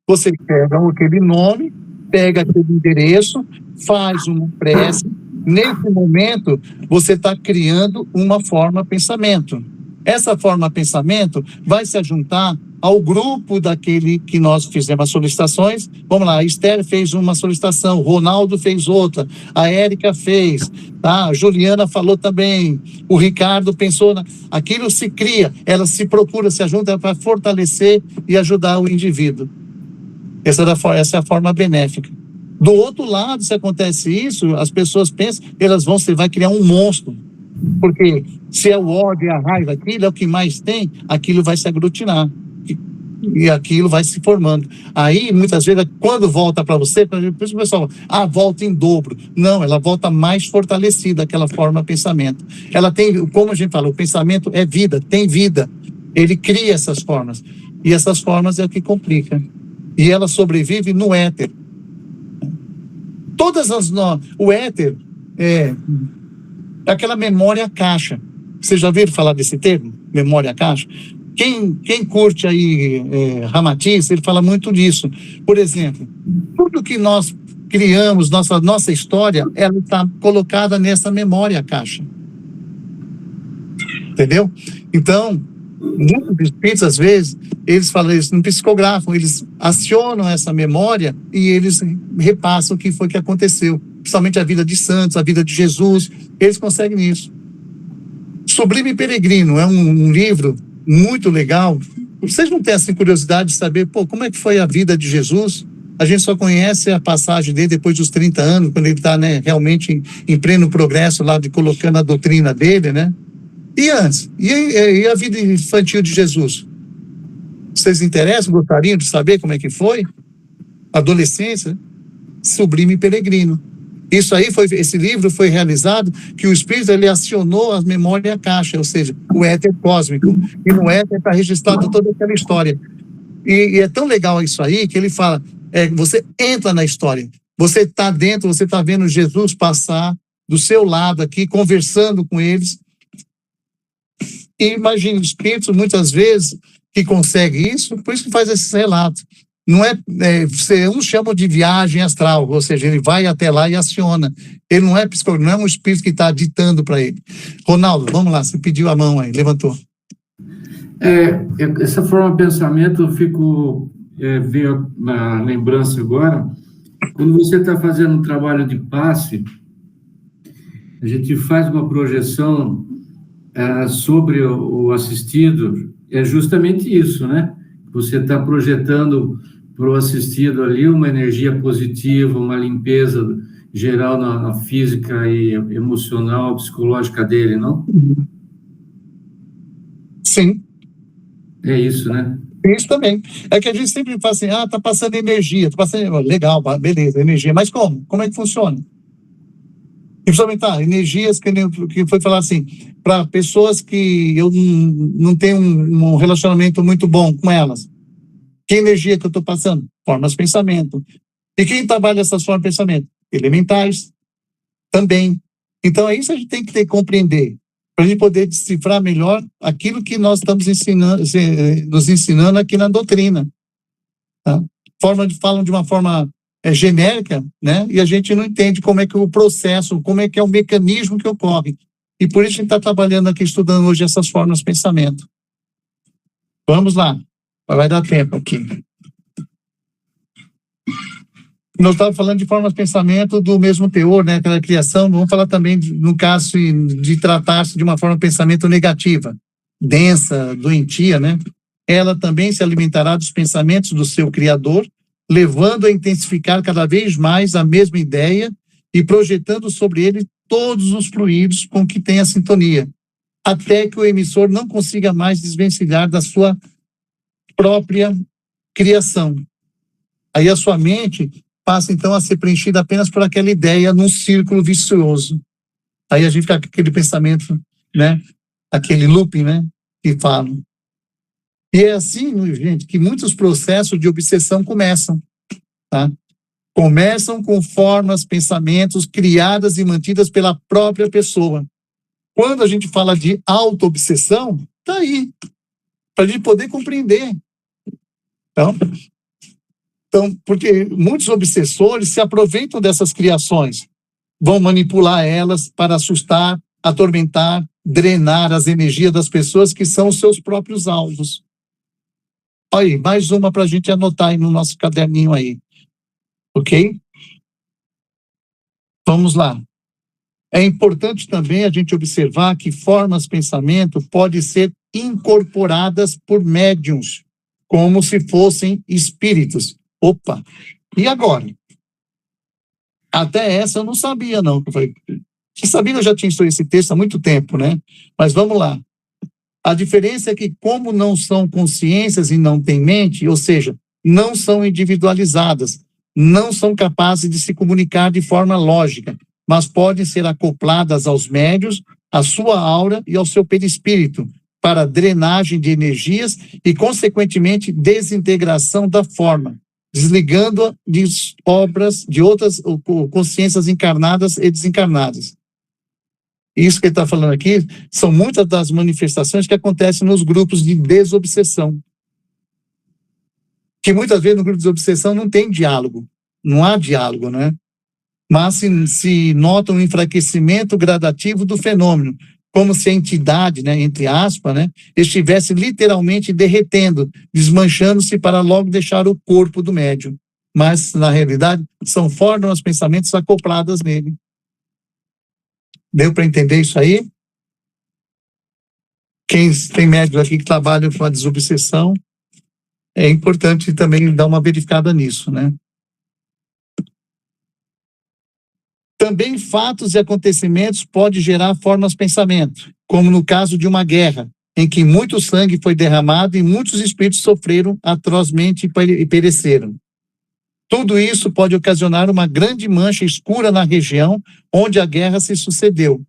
Vocês pegam aquele nome, pega aquele endereço, faz uma prece. Nesse momento, você está criando uma forma de pensamento. Essa forma de pensamento vai se ajuntar ao grupo daquele que nós fizemos as solicitações. Vamos lá, a Esther fez uma solicitação, o Ronaldo fez outra, a Érica fez, tá? A Juliana falou também, o Ricardo pensou, aquilo se cria, ela se procura, se ajunta para fortalecer e ajudar o indivíduo. Essa é a forma benéfica. Do outro lado, se acontece isso, as pessoas pensam, você vai criar um monstro. Porque se é o ódio e a raiva, aquilo é o que mais tem, aquilo vai se aglutinar. E aquilo vai se formando. Aí, muitas vezes, quando volta para você, por isso o pessoal fala, volta em dobro. Não, ela volta mais fortalecida, aquela forma de pensamento. Ela tem, como a gente fala, o pensamento é vida, tem vida. Ele cria essas formas. E essas formas é o que complica. E ela sobrevive no éter. O éter é aquela memória caixa. Vocês já ouviram falar desse termo? Memória caixa? Quem curte aí Ramatiz, ele fala muito disso. Por exemplo, tudo que nós criamos, nossa história, ela está colocada nessa memória caixa. Entendeu? Então, muitos espíritos, às vezes, eles falam isso, não psicografam, eles acionam essa memória e eles repassam o que foi que aconteceu. Principalmente a vida de santos, a vida de Jesus, eles conseguem isso. Sublime Peregrino é um livro muito legal. Vocês não têm assim, curiosidade de saber, como é que foi a vida de Jesus? A gente só conhece a passagem dele depois dos 30 anos, quando ele está, né, realmente em pleno progresso lá, de colocando a doutrina dele, né? E antes? E a vida infantil de Jesus? Vocês interessam, gostariam de saber como é que foi? Adolescência? Sublime Peregrino. Esse livro foi realizado que o Espírito, ele acionou a memória caixa, ou seja, o éter cósmico. E no éter está registrada toda aquela história. E é tão legal isso aí que ele fala, você entra na história. Você está dentro, você está vendo Jesus passar do seu lado aqui, conversando com eles. E imagine, espíritos, muitas vezes, que consegue isso, por isso que faz esses relatos. Não uns chamam de viagem astral, ou seja, ele vai até lá e aciona. Ele não é psicólogo, não é um espírito que está ditando para ele. Ronaldo, vamos lá, você pediu a mão aí, levantou. Essa forma de pensamento, veio na lembrança agora, quando você está fazendo um trabalho de passe, a gente faz uma projeção sobre o assistido, é justamente isso, né? Você está projetando para o assistido ali uma energia positiva, uma limpeza geral na física e emocional, psicológica dele, não? Sim. É isso, né? Isso também. É que a gente sempre fala assim, tá passando energia, legal, beleza, energia, mas como? Como é que funciona? E principalmente, energias que foi falar assim, para pessoas que eu não tenho um relacionamento muito bom com elas. Que energia que eu estou passando? Formas de pensamento. E quem trabalha essas formas de pensamento? Elementais também. Então, é isso que a gente tem que compreender, para a gente poder decifrar melhor aquilo que nós estamos nos ensinando aqui na doutrina. Tá? Falam de uma forma genérica, né? E a gente não entende como é que o processo, como é que é o mecanismo que ocorre. E por isso a gente está trabalhando aqui, estudando hoje essas formas de pensamento. Vamos lá. Vai dar tempo aqui. Nós estávamos falando de formas de pensamento do mesmo teor, né? Aquela criação. Vamos falar também, no caso de tratar-se de uma forma de pensamento negativa, densa, doentia, né? Ela também se alimentará dos pensamentos do seu Criador, levando a intensificar cada vez mais a mesma ideia e projetando sobre ele todos os fluidos com que tem a sintonia, até que o emissor não consiga mais desvencilhar da sua própria criação. Aí a sua mente passa, então, a ser preenchida apenas por aquela ideia num círculo vicioso. Aí a gente fica com aquele pensamento, né? Aquele looping, né? Que falam. E é assim, gente, que muitos processos de obsessão começam, tá? Começam com formas, pensamentos criadas e mantidas pela própria pessoa. Quando a gente fala de auto-obsessão, tá aí, para a gente poder compreender. Então, porque muitos obsessores se aproveitam dessas criações, vão manipular elas para assustar, atormentar, drenar as energias das pessoas que são os seus próprios alvos. Aí, mais uma para a gente anotar aí no nosso caderninho aí. Ok? Vamos lá. É importante também a gente observar que formas de pensamento podem ser incorporadas por médiuns, como se fossem espíritos. Opa! E agora? Até essa eu não sabia, não. Você sabia que eu já tinha estudado esse texto há muito tempo, né? Mas vamos lá. A diferença é que, como não são consciências e não têm mente, ou seja, não são individualizadas, não são capazes de se comunicar de forma lógica, mas podem ser acopladas aos médiuns, à sua aura e ao seu perispírito, para drenagem de energias e, consequentemente, desintegração da forma, desligando-a de obras de outras consciências encarnadas e desencarnadas. Isso que ele está falando aqui são muitas das manifestações que acontecem nos grupos de desobsessão. Que muitas vezes no grupo de desobsessão não tem diálogo, não há diálogo, né? mas se nota um enfraquecimento gradativo do fenômeno, como se a entidade, né, entre aspas, né, estivesse literalmente derretendo, desmanchando-se para logo deixar o corpo do médium. Mas, na realidade, são formas, pensamentos acopladas nele. Deu para entender isso aí? Quem tem médium aqui que trabalha com a desobsessão, é importante também dar uma verificada nisso, né? Também fatos e acontecimentos podem gerar formas de pensamento, como no caso de uma guerra, em que muito sangue foi derramado e muitos espíritos sofreram atrozmente e pereceram. Tudo isso pode ocasionar uma grande mancha escura na região onde a guerra se sucedeu,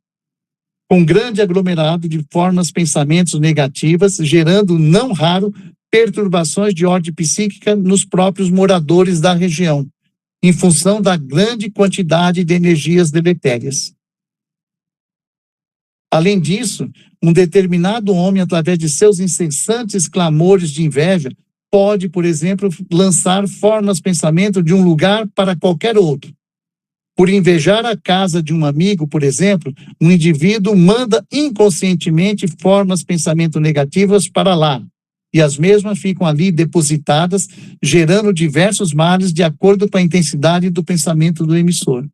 com grande aglomerado de formas de pensamentos negativas, gerando, não raro, perturbações de ordem psíquica nos próprios moradores da região, em função da grande quantidade de energias deletérias. Além disso, um determinado homem, através de seus incessantes clamores de inveja, pode, por exemplo, lançar formas de pensamento de um lugar para qualquer outro. Por invejar a casa de um amigo, por exemplo, um indivíduo manda inconscientemente formas de pensamento negativas para lá, e as mesmas ficam ali depositadas, gerando diversos males de acordo com a intensidade do pensamento do emissor.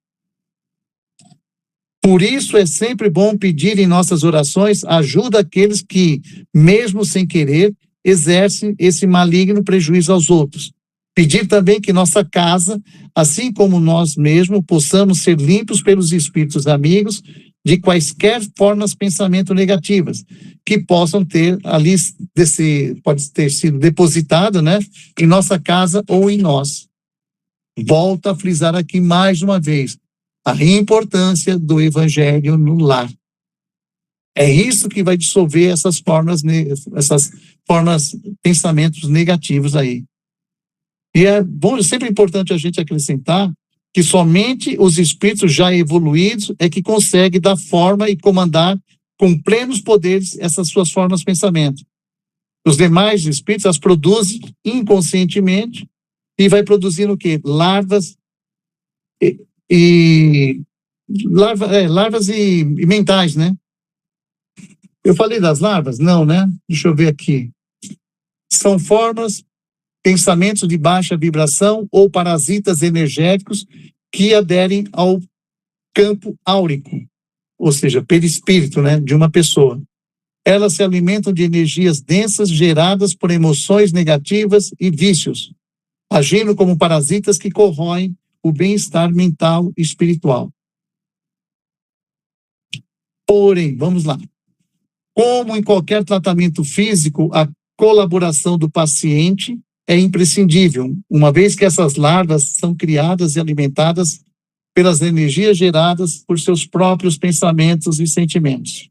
Por isso é sempre bom pedir em nossas orações ajuda àqueles que, mesmo sem querer, exercem esse maligno prejuízo aos outros. Pedir também que nossa casa, assim como nós mesmos, possamos ser limpos pelos espíritos amigos de quaisquer formas de pensamento negativas, que possam ter ali, pode ter sido depositado, né, em nossa casa ou em nós. Volto a frisar aqui mais uma vez a importância do evangelho no lar. É isso que vai dissolver essas formas, pensamentos negativos aí. E é bom, é sempre importante a gente acrescentar que somente os espíritos já evoluídos é que conseguem dar forma e comandar com plenos poderes essas suas formas de pensamento. Os demais espíritos as produzem inconscientemente e vai produzindo o quê? Larvas larvas e mentais, né? Eu falei das larvas? Não, né? Deixa eu ver aqui. São formas, pensamentos de baixa vibração ou parasitas energéticos que aderem ao campo áurico, ou seja, perispírito, né, de uma pessoa. Elas se alimentam de energias densas geradas por emoções negativas e vícios, agindo como parasitas que corroem o bem-estar mental e espiritual. Porém, vamos lá. Como em qualquer tratamento físico, a colaboração do paciente é imprescindível, uma vez que essas larvas são criadas e alimentadas pelas energias geradas por seus próprios pensamentos e sentimentos.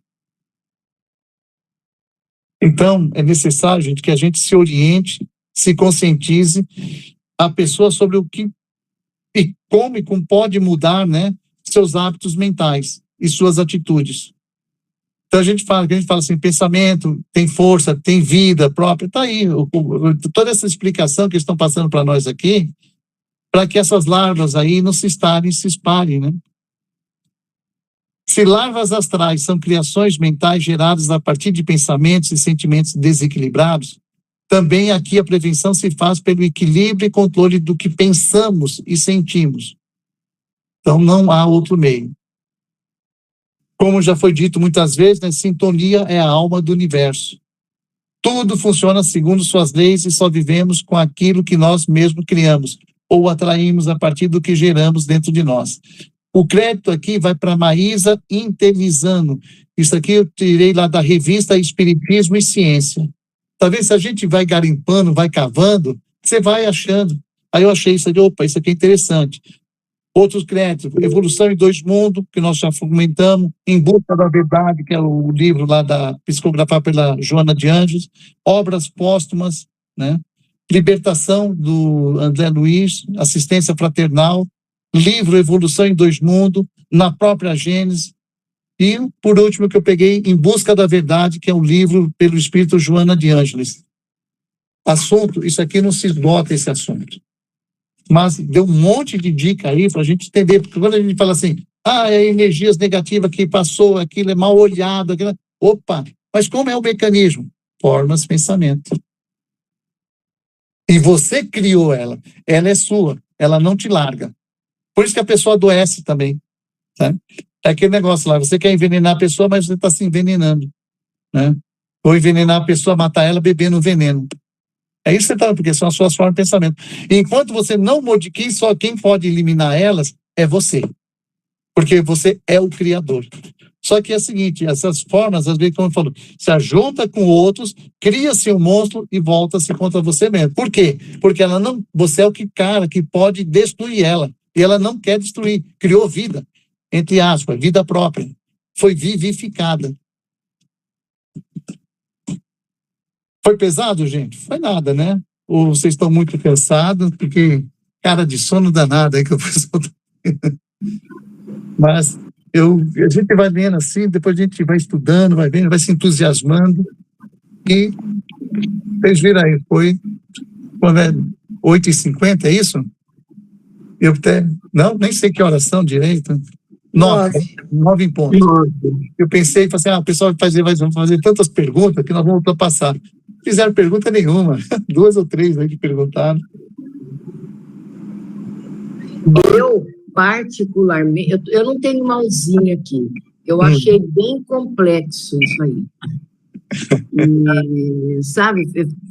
Então, é necessário, gente, que a gente se oriente, se conscientize a pessoa sobre o que e como pode mudar, né, seus hábitos mentais e suas atitudes. Então a gente fala assim, pensamento tem força, tem vida própria, está aí, toda essa explicação que eles estão passando para nós aqui, para que essas larvas aí não se espalhem, né? Se larvas astrais são criações mentais geradas a partir de pensamentos e sentimentos desequilibrados, também aqui a prevenção se faz pelo equilíbrio e controle do que pensamos e sentimos. Então não há outro meio. Como já foi dito muitas vezes, né, sintonia é a alma do universo. Tudo funciona segundo suas leis e só vivemos com aquilo que nós mesmos criamos ou atraímos a partir do que geramos dentro de nós. O crédito aqui vai para Maísa Interlizano. Isso aqui eu tirei lá da revista Espiritismo e Ciência. Talvez se a gente vai garimpando, vai cavando, você vai achando. Aí eu achei isso aqui, opa, isso aqui é interessante. Outros créditos, Evolução em Dois Mundos, que nós já comentamos, Em Busca da Verdade, que é o livro lá psicografado pela Joana de Anjos, Obras Póstumas, né? Libertação do André Luiz, Assistência Fraternal, livro Evolução em Dois Mundos, Na Própria Gênese, e, por último, que eu peguei, Em Busca da Verdade, que é um livro pelo espírito Joana de Ângeles. Assunto, isso aqui não se esgota, esse assunto. mas deu um monte de dica aí para a gente entender, porque quando a gente fala assim, é energias negativas que passou, aquilo é mal olhado, aquilo... Opa, mas como é o mecanismo? Formas pensamento. E você criou ela é sua, ela não te larga. Por isso que a pessoa adoece também. Tá? É aquele negócio lá, você quer envenenar a pessoa, mas você está se envenenando. Né? Ou envenenar a pessoa, matar ela bebendo veneno. É isso que você está, porque são as suas formas de pensamento. E enquanto você não modifique, só quem pode eliminar elas é você. Porque você é o criador. Só que é o seguinte, essas formas, às vezes, como eu falo, se ajunta com outros, cria-se um monstro e volta-se contra você mesmo. Por quê? Porque ela não, você é o cara que pode destruir ela. E ela não quer destruir. Criou vida, entre aspas, vida própria. Foi vivificada. Foi pesado, gente? Foi nada, né? Ou vocês estão muito cansados, porque cara de sono danado aí que eu fiz. Mas a gente vai vendo assim, depois a gente vai estudando, vai vendo, vai se entusiasmando. E vocês viram aí, foi 8h50, é isso? Eu até, não, nem sei que horas são direito. 9 em ponto. Eu pensei, falei assim, o pessoal vai fazer tantas perguntas que nós vamos ultrapassar. Fizeram pergunta nenhuma, 2 ou 3 aí que perguntaram. Eu, particularmente, eu não tenho mãozinha aqui, eu achei bem complexo isso aí. E, sabe,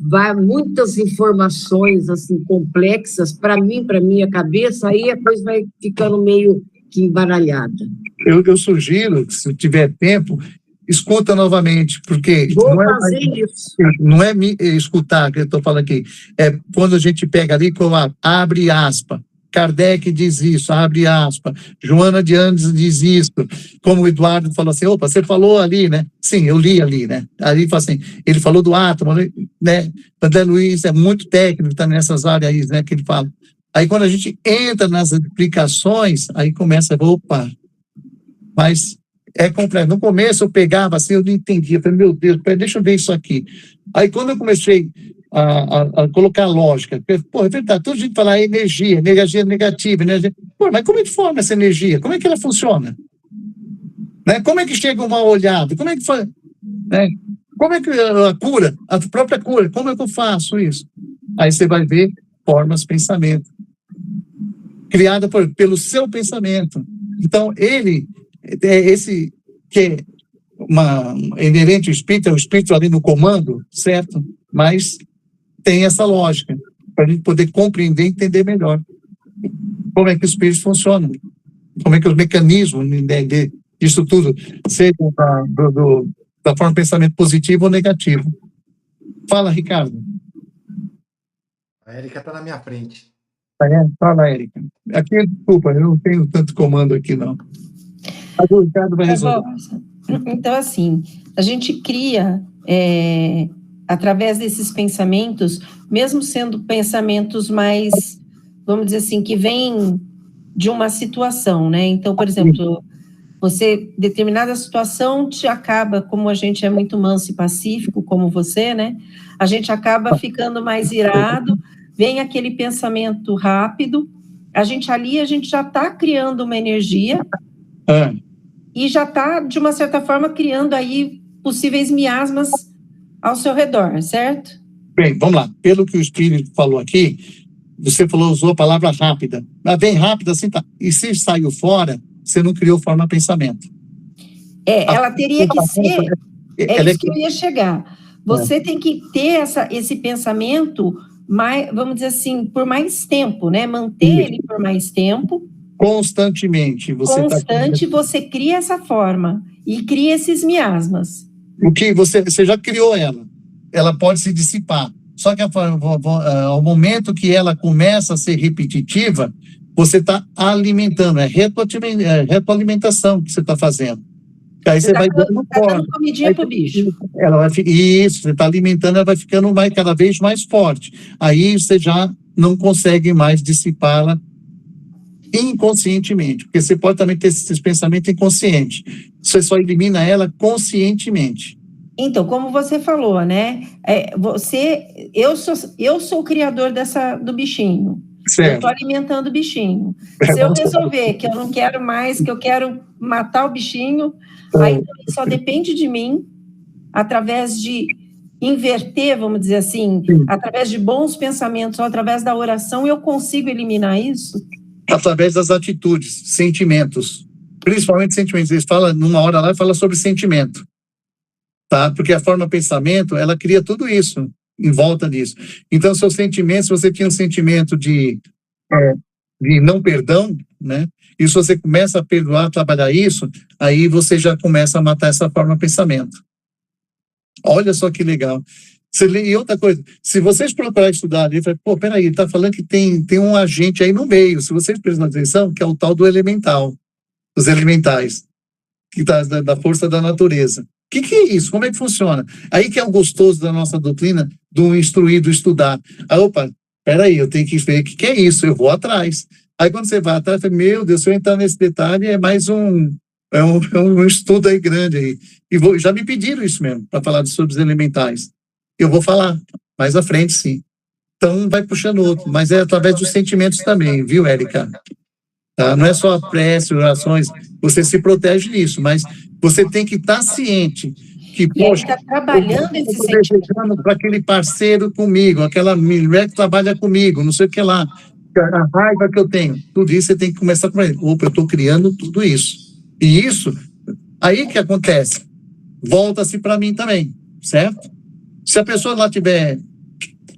vai muitas informações assim complexas para minha cabeça, aí a coisa vai ficando meio que embaralhada. Eu sugiro que, se tiver tempo, escuta novamente, porque não é me escutar que eu estou falando aqui, é quando a gente pega ali, abre aspa, Kardec diz isso, abre aspa, Joana de Andes diz isso, como o Eduardo falou assim, opa, você falou ali, né? Sim, eu li ali, né? Ali fala assim, ele falou do átomo, né? André Luiz é muito técnico, tá nessas áreas aí, né, que ele fala. Aí quando a gente entra nas explicações, aí começa, opa, mas é complexo. No começo eu pegava assim, eu não entendia, eu falei, meu Deus, deixa eu ver isso aqui. Aí quando eu comecei a colocar lógica, pô, é verdade, toda a gente fala energia negativa, energia. Pô, mas como é que forma essa energia? Como é que ela funciona? Né? Como é que chega um mal olhado? Como é que faz? Né? Como é que a cura, a própria cura, como é que eu faço isso? Aí você vai ver formas, pensamento, criada pelo seu pensamento. Então, ele, esse que é inerente ao espírito, é o espírito ali no comando, certo? Mas tem essa lógica, para a gente poder compreender e entender melhor como é que os espíritos funcionam, como é que os mecanismos disso tudo, seja da forma de pensamento positivo ou negativo. Fala, Ricardo. A Érica está na minha frente. Fala, Érica. Aqui, desculpa, eu não tenho tanto comando aqui, não. Mas o Ricardo vai resolver. Então, assim, a gente cria, através desses pensamentos, mesmo sendo pensamentos mais, vamos dizer assim, que vêm de uma situação, né? Então, por exemplo, determinada situação te acaba, como a gente é muito manso e pacífico, como você, né? A gente acaba ficando mais irado, vem aquele pensamento rápido, a gente já está criando uma energia e já está, de uma certa forma, criando aí possíveis miasmas ao seu redor, certo? Bem, vamos lá. Pelo que o Espírito falou aqui, você usou a palavra rápida. Mas bem rápida, assim, tá. E se saiu fora, você não criou forma pensamento. Ela teria que ser... isso que eu ia chegar. Você tem que ter esse pensamento, vamos dizer assim, por mais tempo, né? Manter ele por mais tempo. Constantemente. Você cria essa forma e cria esses miasmas. O que você já criou ela. Ela pode se dissipar. Só que ao momento que ela começa a ser repetitiva, você está alimentando, é retroalimentação que você está fazendo. Aí você vai dando dando comidinha pro bicho. Isso, você está alimentando, ela vai ficando cada vez mais forte. Aí você já não consegue mais dissipá-la inconscientemente, porque você pode também ter esses pensamentos inconscientes. Você só elimina ela conscientemente. Então, como você falou, né? Eu sou o criador do bichinho. Certo. estou alimentando o bichinho. Se eu resolver que eu não quero mais, que eu quero matar o bichinho, aí também só depende de mim, através de inverter, vamos dizer assim, através de bons pensamentos ou através da oração, eu consigo eliminar isso? Através das atitudes, sentimentos. Principalmente sentimentos. Eles falam, numa hora lá, fala sobre sentimento. Tá? Porque a forma pensamento, ela cria tudo isso em volta disso. Então, seus sentimentos, se você tinha um sentimento de não perdão, né? E se você começa a perdoar, trabalhar isso, aí você já começa a matar essa forma pensamento. Olha só que legal. E outra coisa, se vocês procurarem estudar, ele fala, pô, peraí, ele está falando que tem um agente aí no meio, se vocês prestam atenção, que é o tal do elemental, os elementais, que está da força da natureza. O que é isso? Como é que funciona? Aí que é o gostoso da nossa doutrina, do instruído estudar. Aí, opa, peraí, eu tenho que ver o que é isso, eu vou atrás. Aí quando você vai atrás, você fala, meu Deus, se eu entrar nesse detalhe, é mais um estudo aí grande aí. E já me pediram isso mesmo, para falar sobre os elementais. Eu vou falar mais à frente, sim. Então, vai puxando outro, mas é através dos sentimentos também, viu, Érica? Tá? Não é só a prece, orações, você se protege disso, mas você tem que estar ciente que, poxa, está trabalhando esse sentimento para aquele parceiro comigo, aquela mulher que trabalha comigo, não sei o que lá, a raiva que eu tenho, tudo isso você tem que começar com ele. Opa, eu estou criando tudo isso. E isso, aí que acontece, volta-se para mim também, certo? Se a pessoa lá estiver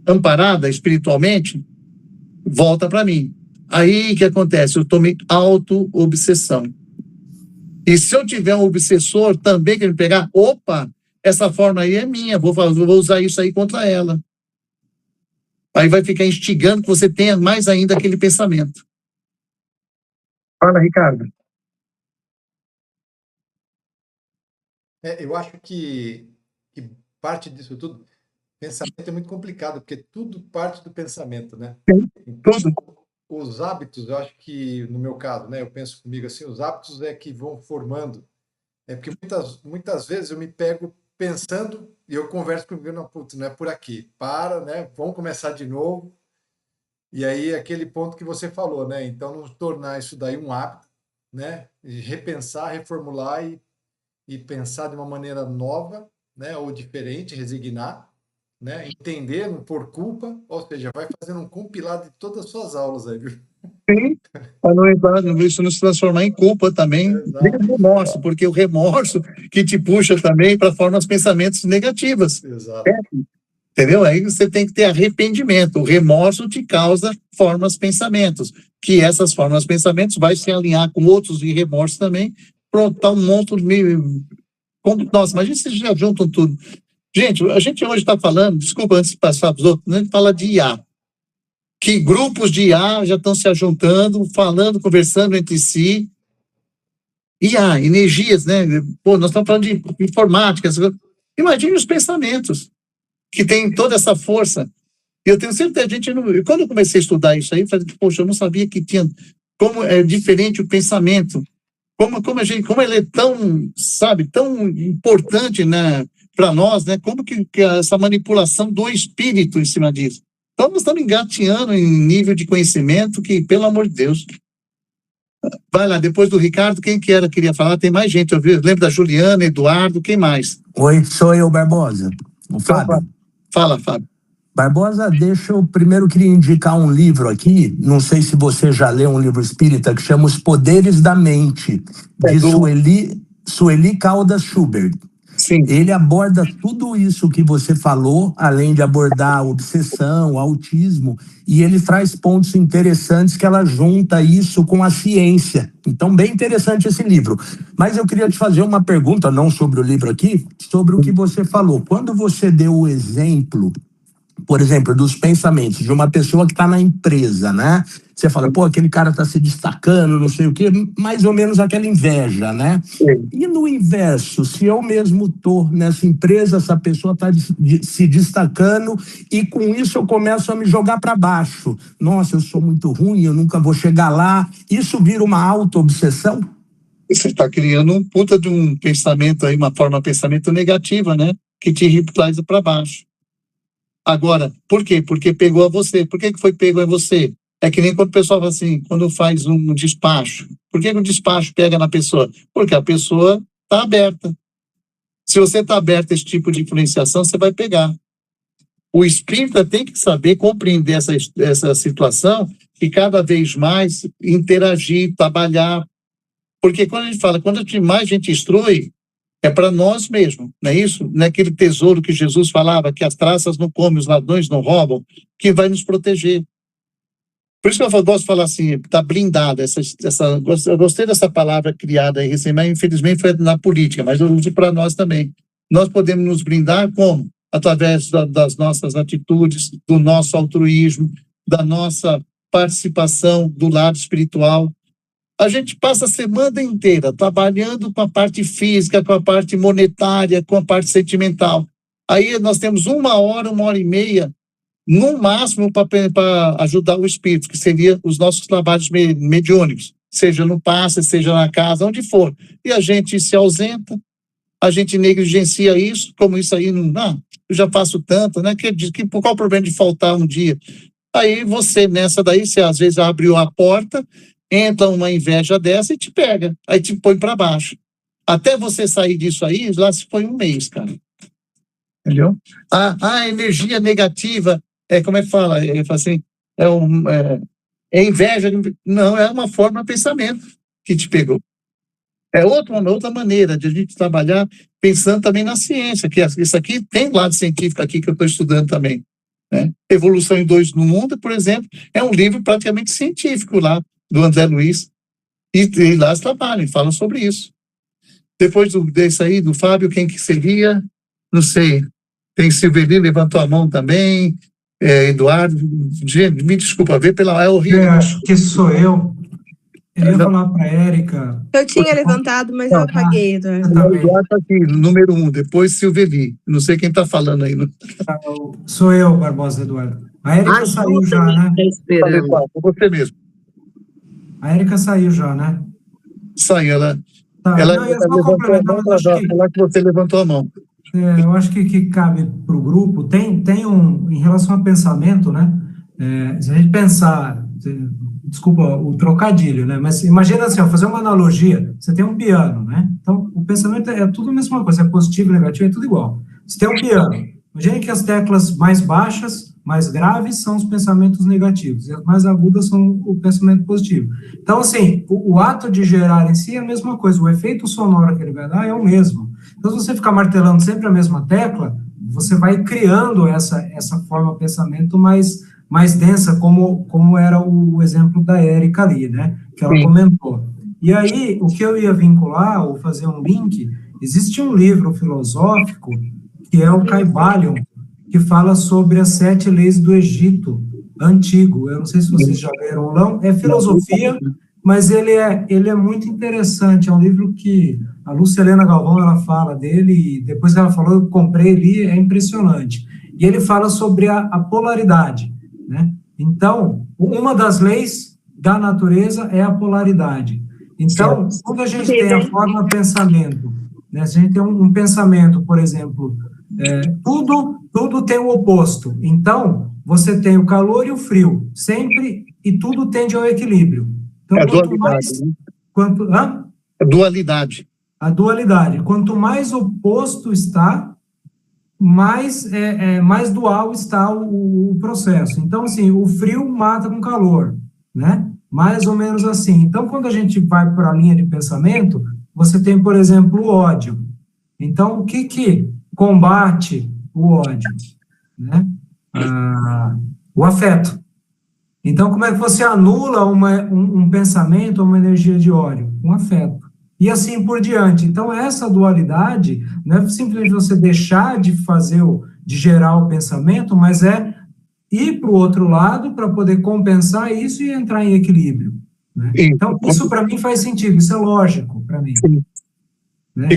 amparada espiritualmente, volta para mim. Aí que acontece? Eu tomei auto-obsessão. E se eu tiver um obsessor também que me pegar, opa, essa forma aí é minha, vou usar isso aí contra ela. Aí vai ficar instigando que você tenha mais ainda aquele pensamento. Fala, Ricardo. Eu acho que parte disso tudo, pensamento é muito complicado, porque tudo parte do pensamento, né? Então, os hábitos, eu acho que, no meu caso, né, eu penso comigo assim, os hábitos é que vão formando. Porque muitas vezes eu me pego pensando e eu converso comigo, não, putz, não é por aqui, para, né? Vamos começar de novo. E aí, aquele ponto que você falou, né? Então, não tornar isso daí um hábito, né? E repensar, reformular e pensar de uma maneira nova, né, ou diferente, resignar, né, entender, não pôr culpa, ou seja, vai fazendo um compilado de todas as suas aulas aí, viu? Sim, para não entrar, isso não se transformar em culpa também, nem remorso, porque o remorso que te puxa também para formas pensamentos negativas. Exato. Entendeu? Aí você tem que ter arrependimento. O remorso te causa formas pensamentos, que essas formas pensamentos vai se alinhar com outros de remorso também, pronto, tá um monte meio... Nossa, imagina se já juntam tudo. Gente, a gente hoje está falando, desculpa, antes de passar para os outros, a gente fala de IA. Que grupos de IA já estão se juntando, falando, conversando entre si. IA, energias, né? Pô, nós estamos falando de informática. Imagine os pensamentos, que tem toda essa força. E eu tenho certeza, quando eu comecei a estudar isso aí, eu falei, poxa, eu não sabia que tinha, como é diferente o pensamento. Como ele é tão, sabe, tão importante, né, para nós, né? Como que essa manipulação do espírito em cima disso. Então, nós estamos engateando em nível de conhecimento que, pelo amor de Deus. Vai lá, depois do Ricardo, quem que era queria falar? Tem mais gente, eu lembro da Juliana, Eduardo, quem mais? Oi, sou eu, Barbosa. O Fábio. Fala, Fábio. Barbosa, eu primeiro queria indicar um livro aqui, não sei se você já leu um livro espírita, que chama Os Poderes da Mente, de Sueli Caldas Schubert. Sim. Ele aborda tudo isso que você falou, além de abordar a obsessão, o autismo, e ele traz pontos interessantes que ela junta isso com a ciência. Então, bem interessante esse livro. Mas eu queria te fazer uma pergunta, não sobre o livro aqui, sobre o que você falou. Quando você deu o exemplo, por exemplo, dos pensamentos de uma pessoa que está na empresa, né? Você fala, pô, aquele cara está se destacando, não sei o quê, mais ou menos aquela inveja, né? Sim. E no inverso, se eu mesmo estou nessa empresa, essa pessoa está se destacando e com isso eu começo a me jogar para baixo. Nossa, eu sou muito ruim, eu nunca vou chegar lá. Isso vira uma auto-obsessão? Você está criando um puta de um pensamento aí, uma forma de pensamento negativa, né? Que te traz para baixo. Agora, por quê? Porque pegou a você. Por que foi pego a você? É que nem quando o pessoal fala assim, quando faz um despacho. Por que o despacho pega na pessoa? Porque a pessoa está aberta. Se você está aberto a esse tipo de influenciação, você vai pegar. O espírita tem que saber compreender essa situação e cada vez mais interagir, trabalhar. Porque quando a gente fala, quando mais a gente instrui, é para nós mesmos, não é isso? Não é aquele tesouro que Jesus falava, que as traças não comem, os ladrões não roubam, que vai nos proteger. Por isso que eu gosto de falar assim, está blindada. Eu gostei dessa palavra criada aí, mas infelizmente foi na política, mas eu uso para nós também. Nós podemos nos blindar como? Através das nossas atitudes, do nosso altruísmo, da nossa participação do lado espiritual. A gente passa a semana inteira trabalhando com a parte física, com a parte monetária, com a parte sentimental. Aí nós temos 1 hora, 1 hora e meia, no máximo, para ajudar o espírito, que seria os nossos trabalhos mediúnicos, seja no passe, seja na casa, onde for. E a gente se ausenta, a gente negligencia isso, como isso aí não dá. Eu já faço tanto, né? Qual o problema de faltar um dia? Aí você, nessa daí, você às vezes abriu a porta, entra uma inveja dessa e te pega, aí te põe para baixo. Até você sair disso aí, lá se foi 1 mês, cara. Entendeu? A energia negativa, como é que fala? Assim, é inveja, não, é uma forma de pensamento que te pegou. É outra maneira de a gente trabalhar pensando também na ciência, que isso aqui tem lado científico aqui que eu estou estudando também. Né? Evolução em 2 no Mundo, por exemplo, é um livro praticamente científico lá, do André Luiz, e lá eles trabalham, falam sobre isso. Depois desse aí, do Fábio, quem que seria? Não sei. Tem Silveli, levantou a mão também, Eduardo, me desculpa, é horrível. Eu acho que sou eu. Eu ia falar para a Érica. Eu tinha levantado, mas eu apaguei, Eduardo. O Eduardo está aqui, número 1, depois Silveli. Não sei quem está falando aí. Sou eu, Barbosa Eduardo. A Érica saiu já, né? Você mesmo. A Érica saiu já, né? Saiu, ela não, levantou a mão para falar que você levantou a mão. Eu acho que cabe para o grupo, tem em relação a pensamento, né? Se a gente pensar, desculpa o trocadilho, né? Mas imagina assim, fazer uma analogia, você tem um piano, né? Então, o pensamento é tudo a mesma coisa, é positivo e negativo, é tudo igual. Você tem um piano, imagina que as teclas mais baixas, mais graves, são os pensamentos negativos, e as mais agudas são o pensamento positivo. Então, assim, o ato de gerar em si é a mesma coisa, o efeito sonoro que ele vai dar é o mesmo. Então, se você ficar martelando sempre a mesma tecla, você vai criando essa forma de pensamento mais densa, como era o exemplo da Érica ali, né? Que ela comentou. E aí, o que eu ia vincular, ou fazer um link, existe um livro filosófico, que é o Kybalion, que fala sobre as 7 leis do Egito antigo. Eu não sei se vocês já leram ou não. É filosofia, mas ele é muito interessante. É um livro que a Lúcia Helena Galvão, ela fala dele, e depois que ela falou, eu comprei ali, é impressionante. E ele fala sobre a polaridade, né? Então, uma das leis da natureza é a polaridade. Então, quando a gente tem a forma pensamento, né? Se a gente tem um pensamento, por exemplo, tudo tem o oposto. Então, você tem o calor e o frio, sempre, e tudo tende ao equilíbrio. Então, dualidade. A dualidade. Quanto mais oposto está, mais dual está o processo. Então, assim, o frio mata com calor, né? Mais ou menos assim. Então, quando a gente vai para a linha de pensamento, você tem, por exemplo, o ódio. Então, o que combate o ódio? Né? O afeto. Então, como é que você anula um pensamento, uma energia de ódio? Um afeto. E assim por diante. Então, essa dualidade não é simplesmente você deixar de de gerar o pensamento, mas é ir para o outro lado para poder compensar isso e entrar em equilíbrio. Né? Então, isso para mim faz sentido, isso é lógico para mim. Né?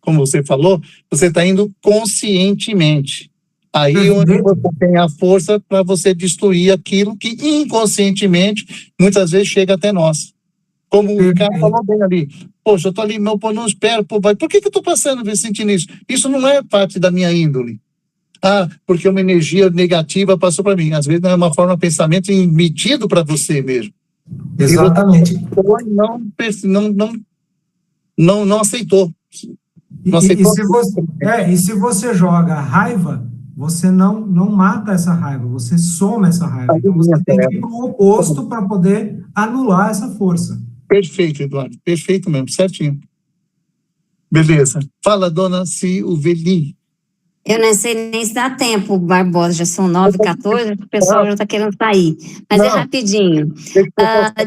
Como você falou, você está indo conscientemente. Aí onde você tem a força para você destruir aquilo que inconscientemente muitas vezes chega até nós. Como o cara falou bem ali, poxa, eu estou ali, não espero, por que eu estou passando, sentindo isso? Isso não é parte da minha índole. porque uma energia negativa passou para mim. Às vezes não é uma forma de pensamento emitido para você mesmo. Exatamente. Não aceitou. E se você joga raiva, você não mata essa raiva, você soma essa raiva. Então você tem que ir para o oposto para poder anular essa força. Perfeito, Eduardo. Perfeito mesmo, certinho. Beleza. Fala, dona Silveli. Eu não sei nem se dá tempo, Barbosa, já são 9h14, o pessoal já está querendo sair. Mas é rapidinho.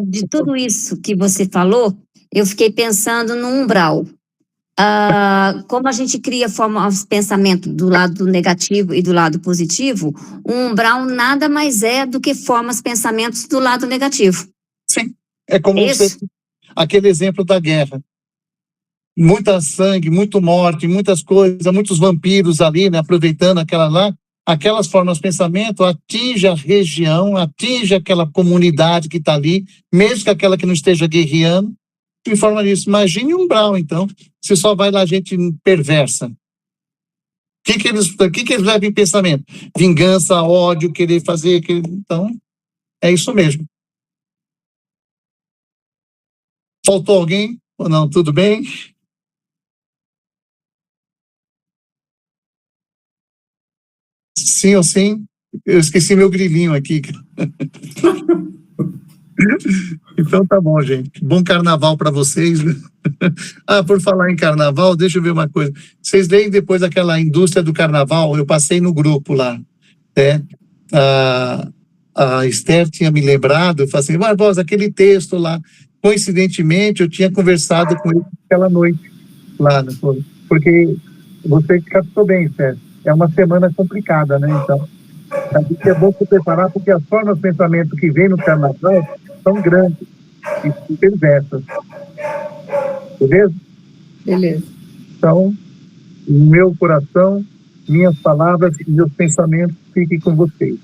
De tudo isso que você falou, eu fiquei pensando no umbral. Como a gente cria formas de pensamento do lado negativo e do lado positivo, o umbral nada mais é do que formas de pensamentos do lado negativo. Sim, é como aquele exemplo da guerra. Muita sangue, muito morte, muitas coisas, muitos vampiros ali, né, aproveitando aquelas formas de pensamento, atinge a região, atinge aquela comunidade que está ali, mesmo que aquela que não esteja guerreando, em forma disso. Imagine um umbral, então, se só vai lá gente perversa. O que eles levam em pensamento? Vingança, ódio, querer fazer... Então, é isso mesmo. Faltou alguém? Ou não? Tudo bem? Sim ou sim? Eu esqueci meu grilinho aqui. Então tá bom, gente. Bom carnaval para vocês. Por falar em carnaval, deixa eu ver uma coisa. Vocês leem depois aquela indústria do carnaval? Eu passei no grupo lá, né? A Esther tinha me lembrado, eu falei assim, Barbosa, aquele texto lá, coincidentemente eu tinha conversado com ele aquela noite lá, né? Porque você captou bem, Esther, é uma semana complicada, né? Então, a gente é bom se preparar, porque as formas de pensamento que vem no carnaval são grandes e perversas. Beleza? Beleza. Então, meu coração, minhas palavras e meus pensamentos fiquem com vocês.